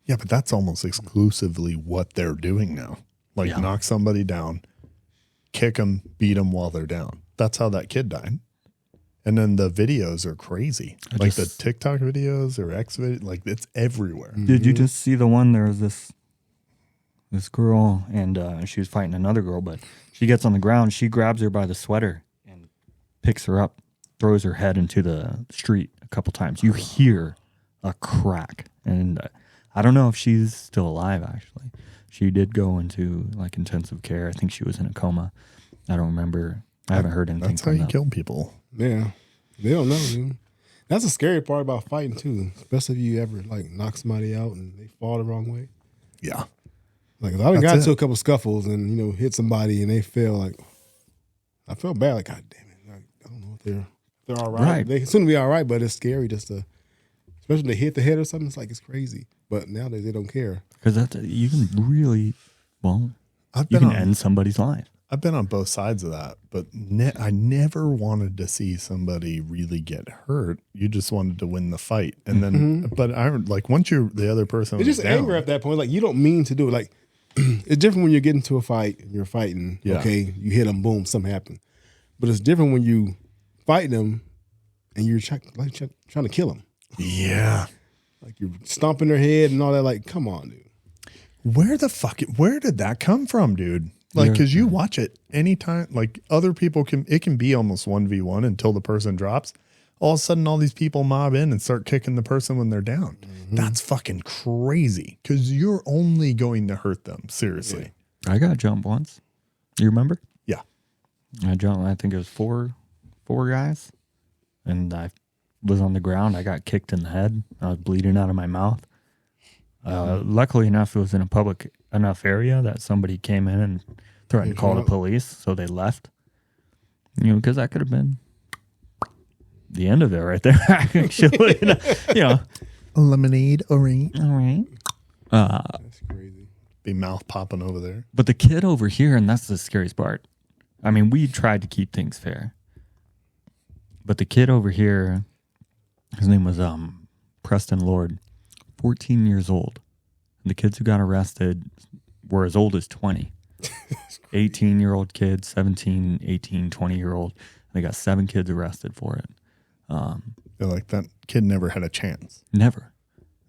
Yeah, but that's almost exclusively what they're doing now. Like knock somebody down, kick them, beat them while they're down. That's how that kid died. And then the videos are crazy. Like the TikTok videos or X videos, like it's everywhere. Did you just see the one? There was this girl, and she was fighting another girl, but she gets on the ground. She grabs her by the sweater and picks her up, throws her head into the street a couple times. You hear a crack. And I don't know if she's still alive, actually. She did go into like intensive care. I think she was in a coma. I don't remember. I haven't heard anything That's how from you them. kill people. Yeah. They don't know, dude. That's the scary part about fighting too, especially if you ever like knock somebody out and they fall the wrong way. Yeah. Like if I got into a couple scuffles and hit somebody and they fell, like I felt bad. Like God damn it, like, I don't know if they're all right. Right. They soon be all right, but it's scary just to, especially when they hit the head or something. It's like it's crazy. But nowadays they don't care because you can really you I've can been on, end somebody's life. I've been on both sides of that, but I never wanted to see somebody really get hurt. You just wanted to win the fight, and then, but I like once you're the other person, it's just down, anger at that point. Like you don't mean to do it. Like it's different when you get into a fight and you're fighting. Yeah. Okay, you hit them, boom, something happened. But it's different when you fight them and you're trying to kill them. Yeah, like you're stomping their head and all that. Like, come on, dude. Where did that come from, dude? Like, because you watch it anytime, like other people it can be almost 1v1 until the person drops. All of a sudden, all these people mob in and start kicking the person when they're down. That's fucking crazy because you're only going to hurt them. Seriously. I got jumped once. You remember? Yeah. I jumped, I think it was four guys. And I was on the ground. I got kicked in the head. I was bleeding out of my mouth. Luckily enough, it was in a public enough area that somebody came in and threatened to call the police, so they left. Because that could have been the end of it right there. Actually, lemonade, all right. That's crazy. Be mouth popping over there. But the kid over here, and that's the scariest part. I mean, we tried to keep things fair, but the kid over here, his name was Preston Lord. 14 years old. And the kids who got arrested were as old as 20. 18-year-old kids, 17, 18, 20-year-old. They got 7 kids arrested for it. They're like, that kid never had a chance. Never.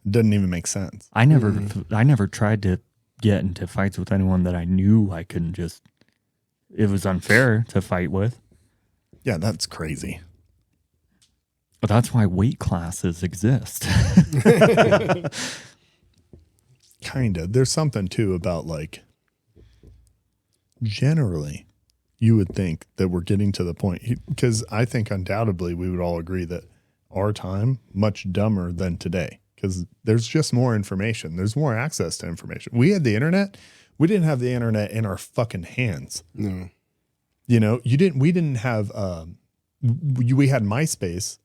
It doesn't even make sense. I never tried to get into fights with anyone that I knew I couldn't just, it was unfair to fight with. Yeah, that's crazy. But that's why weight classes exist. Kind of. There's something too about like, generally, you would think that we're getting to the point, because I think undoubtedly we would all agree that our time much dumber than today, because there's just more information. There's more access to information. We had the internet. We didn't have the internet in our fucking hands. No. We didn't have, we had MySpace.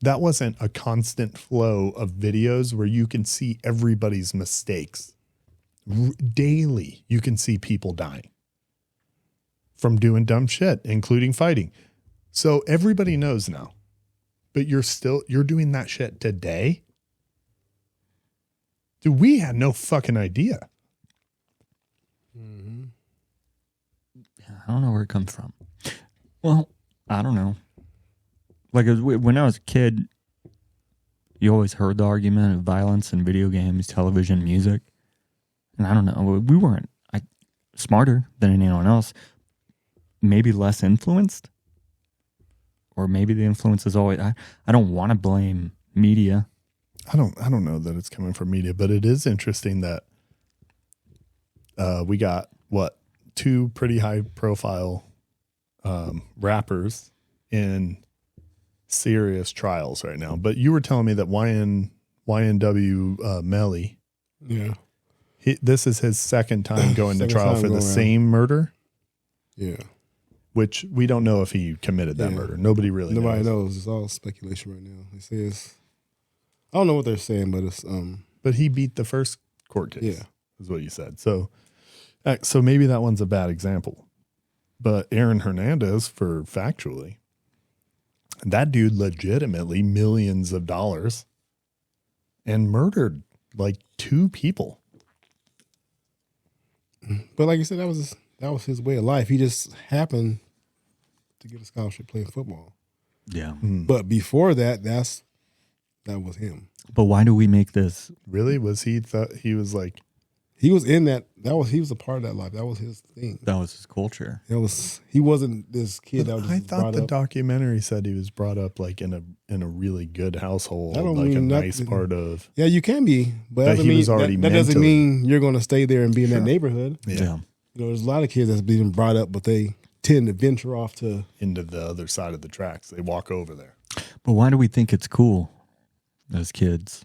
That wasn't a constant flow of videos where you can see everybody's mistakes. Daily, you can see people dying from doing dumb shit, including fighting. So everybody knows now, but you're doing that shit today? Dude, we had no fucking idea. I don't know where it comes from. Well, I don't know. Like when I was a kid, you always heard the argument of violence in video games, television, music. And I don't know. We weren't smarter than anyone else. Maybe less influenced. Or maybe the influence is always... I don't want to blame media. I don't know that it's coming from media, but it is interesting that we got, two pretty high-profile rappers in serious trials right now. But you were telling me that YNW Melly, Yeah. this is his second time going to Second trial time for the going same murder, Yeah. which we don't know if he committed that murder. Nobody really Nobody knows. knows. It's all speculation right now. They say it's, I don't know what they're saying, but it's But he beat the first court case. Yeah. Is what you said. So maybe that one's a bad example. But Aaron Hernandez, for factually, that dude legitimately millions of dollars and murdered like 2 people. But like you said, that was his way of life. He just happened to get a scholarship playing football. Yeah. But before that, that was him. But why do we make this? Really? Was he thought he was like, He was in that. He was a part of that life. That was his thing. That was his culture. He wasn't this kid that was I just thought brought the up. documentary said he was brought up like in a really good household, That don't like a mean nice nothing. part of. Yeah, you can be, but That that, he was already that doesn't mentally- mean you're going to stay there and be in that neighborhood. Yeah. You know, there's a lot of kids that's being brought up, but they tend to venture off to Into the other side of the tracks. They walk over there. But why do we think it's cool as kids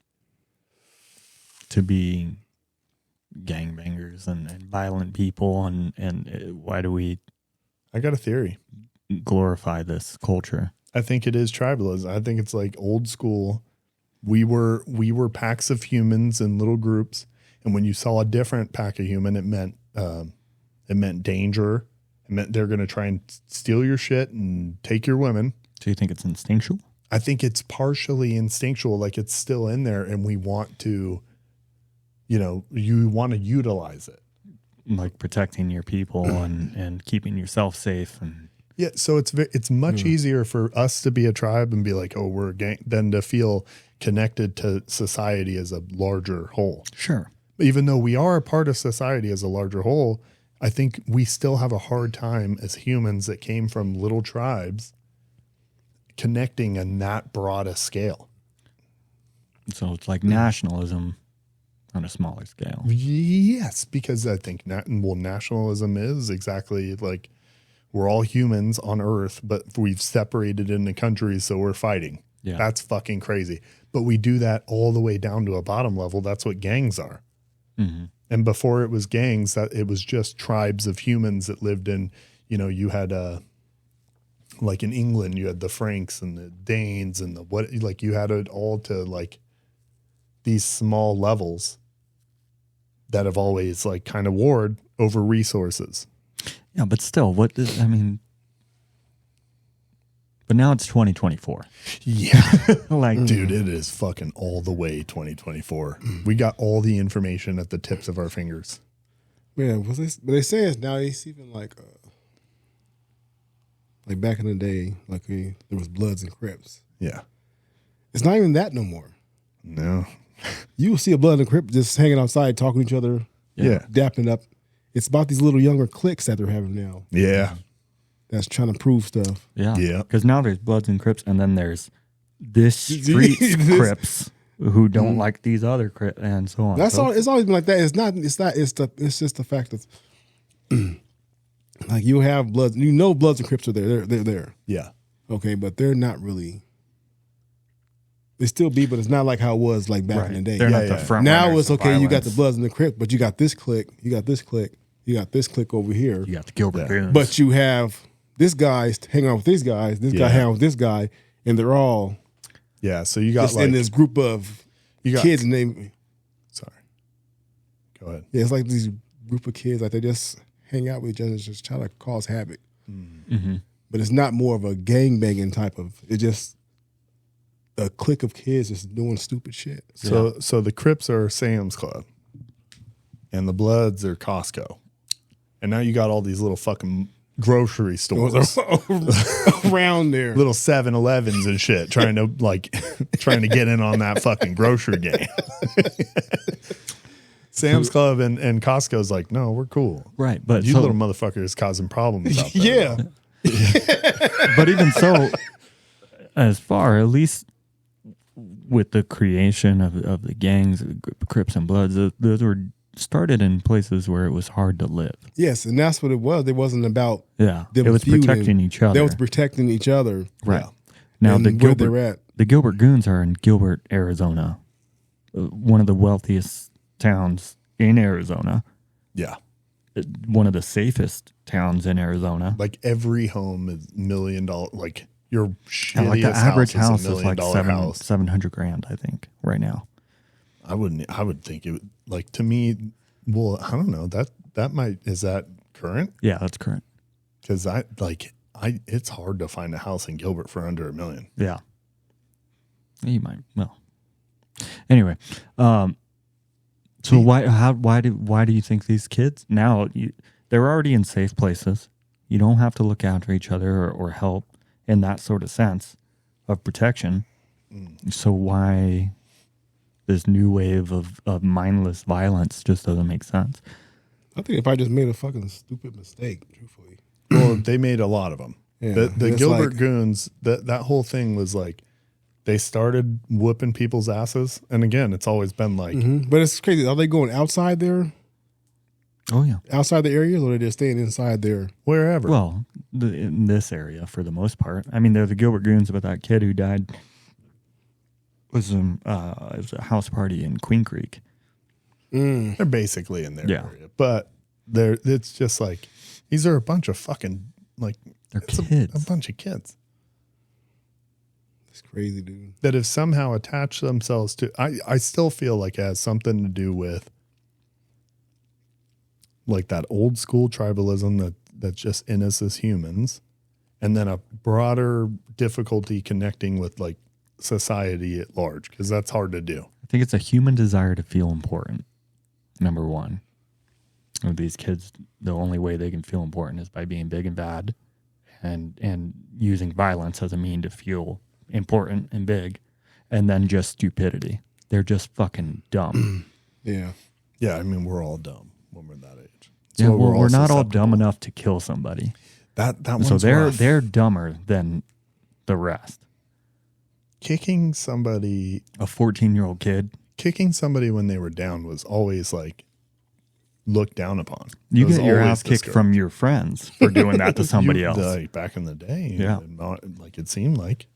to be gangbangers and violent people? And why do we I got a theory. glorify this culture? I think it is tribalism. I think it's like old school. We were packs of humans in little groups, and when you saw a different pack of human, it meant danger. It meant they're going to try and steal your shit and take your women. So you think it's instinctual? I think it's partially instinctual, like it's still in there, and we want to, you want to utilize it. Like protecting your people and keeping yourself safe. And Yeah, so it's much easier for us to be a tribe and be like, oh, we're a gang, than to feel connected to society as a larger whole. Sure. Even though we are a part of society as a larger whole, I think we still have a hard time as humans that came from little tribes connecting on that broad a scale. So it's like nationalism on a smaller scale. Yes, because I think nationalism is exactly like we're all humans on Earth, but we've separated into countries, so we're fighting. Yeah. That's fucking crazy. But we do that all the way down to a bottom level. That's what gangs are. Mm-hmm. And before it was gangs, that it was just tribes of humans that lived in, you had like in England, you had the Franks and the Danes and you had it all to like these small levels that have always like kind of warred over resources. Yeah, but still, but now it's 2024. Yeah. Like, Dude, it is fucking all the way 2024. We got all the information at the tips of our fingers. Man, but they say it's now it's even like back in the day, like there was Bloods and Crips. Yeah. It's not even that no more. No. You will see a Blood and Crip just hanging outside, talking to each other, Yeah. dapping up. It's about these little younger cliques that they're having now. Yeah. That's trying to prove stuff. yeah. Yeah. Because now there's Bloods and Crips, and then there's this street's Crips who don't like these other Crips, and so on. That's So all. It's always been like that. It's not. It's just the fact that like you have Bloods. Bloods and Crips are there. They're there. Yeah. Okay, but they're not really. They still be, but it's not like how it was like back in the day. They're not Yeah, the yeah. front Now runners it's of okay. You got the violence. Bloods and the Crips, but you got this clique. You got this clique. You got this clique over here. You got the Gilbert Yeah. Goons. But you have this guy's hanging out with these guys. This guy Yeah. hanging out with this guy, and they're all Yeah. So you got just like in this group of you got kids, and they. Sorry. Go ahead. Yeah, it's like these group of kids, like they just hang out with each other and just try to cause havoc. Mm-hmm. But it's not more of a gang banging type of. It's just a clique of kids just doing stupid shit. So the Crips are Sam's Club, and the Bloods are Costco, and now you got all these little fucking grocery stores, around there. little 7-Elevens and shit, trying to get in on that fucking grocery game. Sam's Club and Costco's like, no, we're cool. Right. But You little motherfuckers causing problems out there. Yeah. But even so, as far, at least with the creation of the gangs, Crips and Bloods, those were started in places where it was hard to live. Yes, and that's what it was. It wasn't about them it was feuding. protecting each other. They was protecting each other. Right. Yeah. Now And the where they're at. Gilbert Goons are in Gilbert, Arizona, one of the wealthiest towns in Arizona. Yeah. One of the safest towns in Arizona. Like every home is $1 million. Like your shittiest like the average house is $1 like million house. $700,000, I think, right now. I would think it would, like, to me, well, I don't know, that might, is that current? Yeah, that's current. Because it's hard to find a house in Gilbert for under $1 million. Yeah. You might, well, anyway, so why do you think these kids now, they're already in safe places. You don't have to look after each other or help in that sort of sense of protection. So why this new wave of mindless violence just doesn't make sense? I think if I just made a fucking stupid mistake, truthfully. Well, they made a lot of them. Yeah, the it's Gilbert like- Goons, that whole thing was like, they started whooping people's asses. And again, it's always been like. But it's crazy. Are they going outside there? Oh, yeah. Outside the areas, or are they just staying inside there? Wherever. Well, in this area for the most part. I mean, they're the Gilbert Goons, but that kid who died was it was a house party in Queen Creek. They're basically in their Yeah. area. But it's just like, these are a bunch of fucking, like, They're it's kids. a bunch of kids It's crazy, dude. that have somehow attached themselves to, I still feel like it has something to do with like that old school tribalism that's just in us as humans, and then a broader difficulty connecting with like society at large, because that's hard to do. I think it's a human desire to feel important. Number one, with these kids, the only way they can feel important is by being big and bad, and using violence as a mean to feel important and big, and then just stupidity. They're just fucking dumb. Yeah. Yeah, I mean, we're all dumb when we're that age. Yeah, well, we're not all susceptible. dumb enough to kill somebody. That one's So rough. they're dumber than the rest. Kicking somebody A 14-year-old kid. kicking somebody when they were down was always like looked down upon. You It was get your always ass kicked discouraged. from your friends for doing that to somebody else. Like back in the day, Yeah. like it seemed like,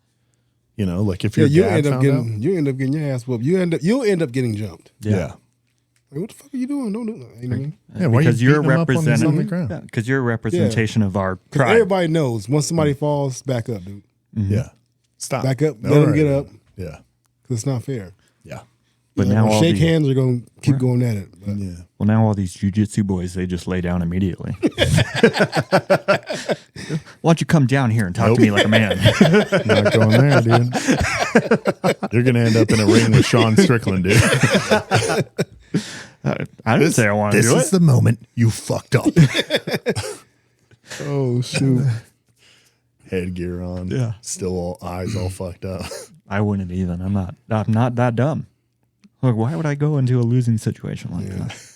like if Yeah, your you dad end up found getting out, you end up getting your ass whooped. You'll end up getting jumped. yeah. Like, what the fuck are you doing? Don't do that. You know what I mean? Yeah, why are you Because you're beating him up on the representing ground? because you're a representation of our 'Cause tribe. everybody knows once somebody falls, back up, dude. Yeah. Stop. Back up. No, Let them right. get up. Yeah. Because it's not fair. Yeah. But You now know, all shake the- hands are going to keep going at it. But Yeah. Well, now all these jujitsu boys, they just lay down immediately. Why don't you come down here and talk to me like a man? Not going there, dude. You're gonna end up in a ring with Sean Strickland, dude. I didn't say I wanted to This do is it. the moment you fucked up. oh shoot. Headgear on. Yeah. Still all eyes all fucked up. I wouldn't even. I'm not that dumb. Look, why would I go into a losing situation like that?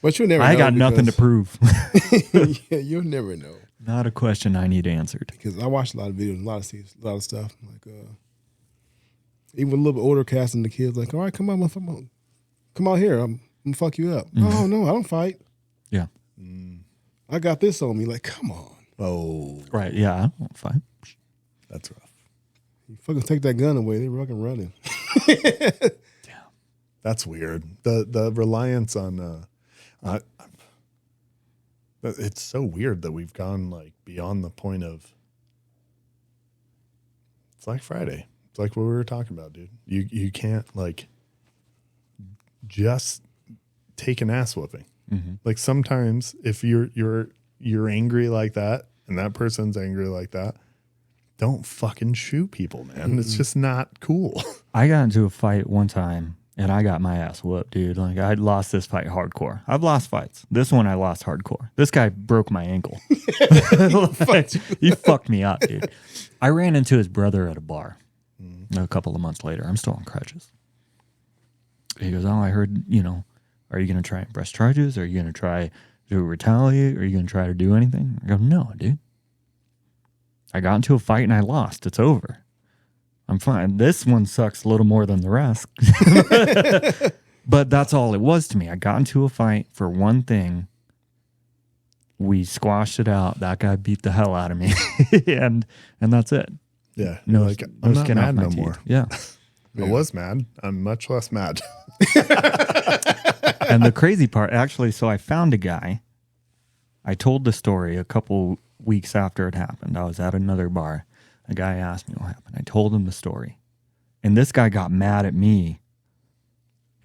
But you'll never know. I got nothing to prove. Yeah, you'll never know. Not a question I need answered. Because I watch a lot of videos, a lot of stuff. Like even a little bit older cast and the kids like, all right, come on, motherfucker. Come out here. I'm gonna fuck you up. Oh no, I don't fight. Yeah. I got this on me. Like, come on. Oh, Right. Yeah. I don't fight. that's rough. You fucking take that gun away. They fucking running. That's weird. The reliance on it's so weird that we've gone like beyond the point of it's like Friday. It's like what we were talking about, dude. You can't like just take an ass whooping. Mm-hmm. Like sometimes if you're angry like that and that person's angry like that, don't fucking shoot people, man. It's just not cool. I got into a fight one time And I got my ass whooped, dude. Like, I lost this fight hardcore. I've lost fights. This one I lost hardcore. This guy broke my ankle. He fucked me up, dude. I ran into his brother at a bar a couple of months later. I'm still on crutches. He goes, I heard, are you going to try and press charges? Are you going to try to retaliate? Are you going to try to do anything? I go, no, dude. I got into a fight and I lost. It's over. I'm fine. This one sucks a little more than the rest. But that's all it was to me. I got into a fight for one thing. We squashed it out. That guy beat the hell out of me. and that's it. Yeah. No, like, I'm not mad no teeth. more. Yeah. I was mad. I'm much less mad. And the crazy part, actually, so I found a guy. I told the story a couple weeks after it happened. I was at another bar. A guy asked me what happened. I told him the story. And this guy got mad at me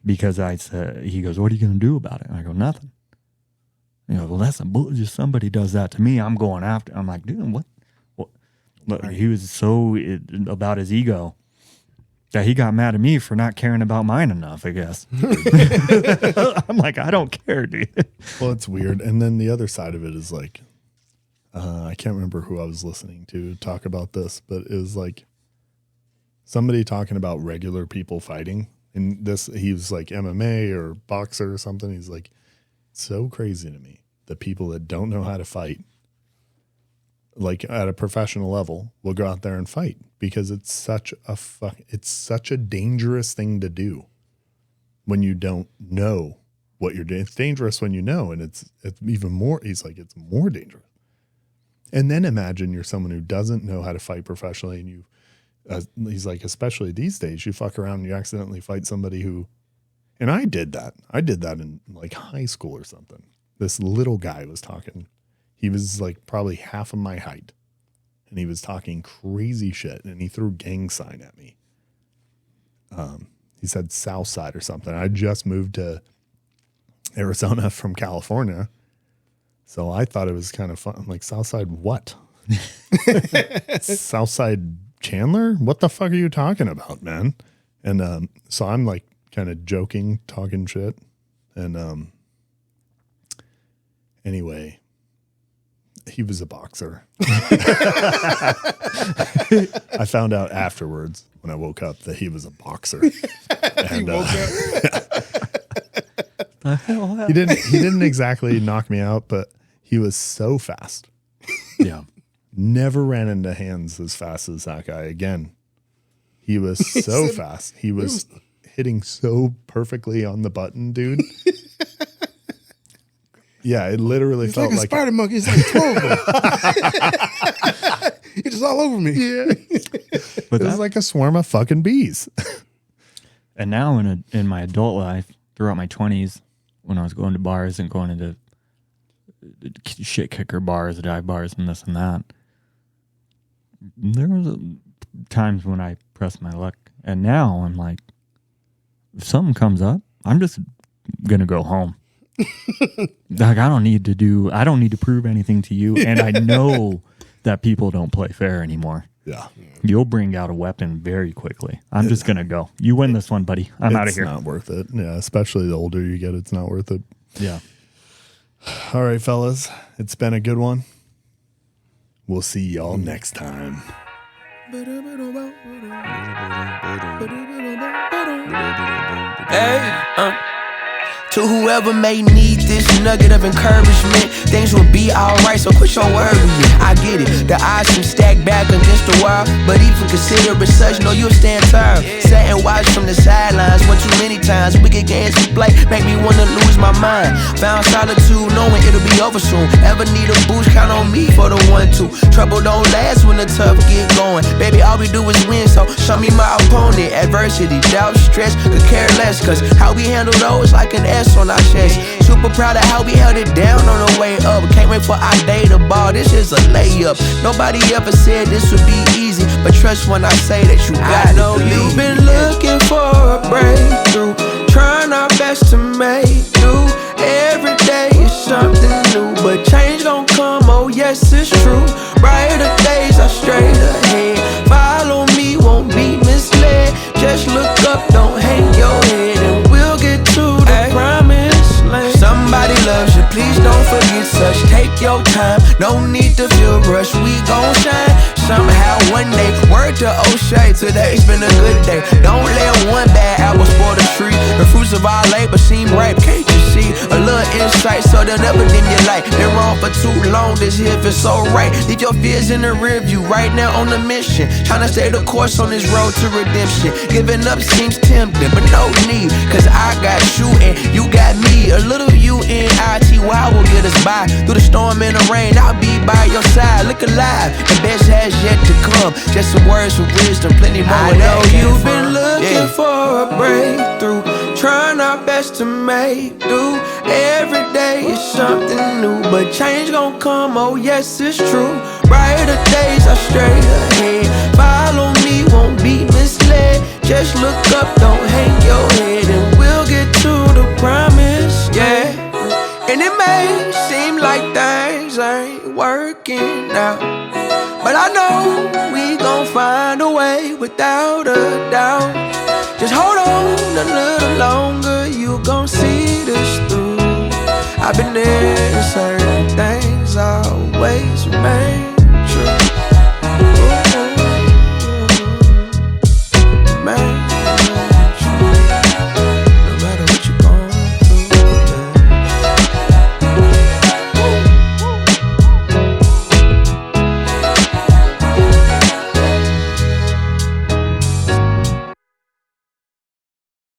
because I said, he goes, what are you going to do about it? And I go, nothing. He goes, well, that's just somebody does that to me. I'm going after. I'm like, dude, what? Look, he was so about his ego that he got mad at me for not caring about mine enough, I guess. I'm like, I don't care, dude. Well, it's weird. And then the other side of it is like, I can't remember who I was listening to talk about this, but it was like somebody talking about regular people fighting. And he was like MMA or boxer or something. He's like, it's so crazy to me that people that don't know how to fight, like at a professional level, will go out there and fight because it's such a dangerous thing to do when you don't know what you're doing. It's dangerous when you know, and it's even more. He's like, it's more dangerous. And then imagine you're someone who doesn't know how to fight professionally, and he's like, especially these days, you fuck around and you accidentally fight somebody who, and I did that in like high school or something. This little guy was talking. He was like probably half of my height, and he was talking crazy shit, and he threw gang sign at me. He said South Side or something. I just moved to Arizona from California. So I thought it was kind of fun. I'm like, Southside what? Southside Chandler? What the fuck are you talking about, man? And so I'm like kind of joking, talking shit. And anyway, he was a boxer. I found out afterwards when I woke up that he was a boxer. And, he didn't exactly knock me out, but he was so fast. Yeah. Never ran into hands as fast as that guy again. He was so fast. He was hitting so perfectly on the button, dude. Yeah, it literally felt like a spider monkey. It's like 12 of them. It's just all over me. Yeah. But it was like a swarm of fucking bees. And now in my adult life, throughout my 20s, when I was going to bars and going into shit kicker bars, dive bars, and this and that, there was times when I pressed my luck. And now I'm like, if something comes up, I'm just going to go home. Like, I don't need to prove anything to you. And I know that people don't play fair anymore. Yeah. You'll bring out a weapon very quickly. I'm just going to go. You win this one, buddy. I'm out of here. It's not worth it. Yeah, especially the older you get, it's not worth it. Yeah. All right, fellas. It's been a good one. We'll see y'all next time. Hey, to whoever may need this nugget of encouragement, things will be alright, so quit your worrying. I get it, the odds seem stacked back against the wall, but even consider it such, know you'll stand tall. Sat and watched from the sidelines one too many times. Wicked games we play make me wanna lose my mind. Found solitude knowing it'll be over soon. Ever need a boost, count on me for the 1-2. Trouble don't last when the tough get going. Baby, all we do is win, so show me my opponent. Adversity, doubt, stress, could care less, cause how we handle those like an S on our chest. Super proud of how we held it down on the way up. Can't wait for our day to ball, this is a layup. Nobody ever said this would be easy, but trust when I say that you got it. I know you've been looking for a breakthrough, trying our best to make do. Every day is something new, but change gon' come, oh yes it's true. Brighter days are straight ahead. Follow me, won't be misled. Just look up, don't hang your head. take your time, no need to feel rushed, we gon' shine. Somehow one day, word to O'Shea, today's been a good day. Don't let one bad apple spoil the tree. The fruits of our labor seem ripe, can't you see? A little insight so they'll never dim your light. Been wrong for too long, this here feels so right. Leave your fears in the rear view, right now on a mission. Tryna stay the course on this road to redemption. Giving up seems tempting, but no need, cause I got you and you got me. A little UNITY will get us by. Through the storm and the rain, I'll be by your side. Look alive, the best has yet to come. Just some words of wisdom, plenty more. I know you've been looking for a breakthrough, trying our best to make do. Every day is something new, but change gon' come, oh yes it's true. Brighter days are straight ahead. Follow me, won't be misled. Just look up, don't hang your head, and we'll get to the promise, yeah. And it may seem like things ain't working out, but I know we gon' find a way without a doubt. Just hold on a little longer, you gon' see this through. I've been there, sir.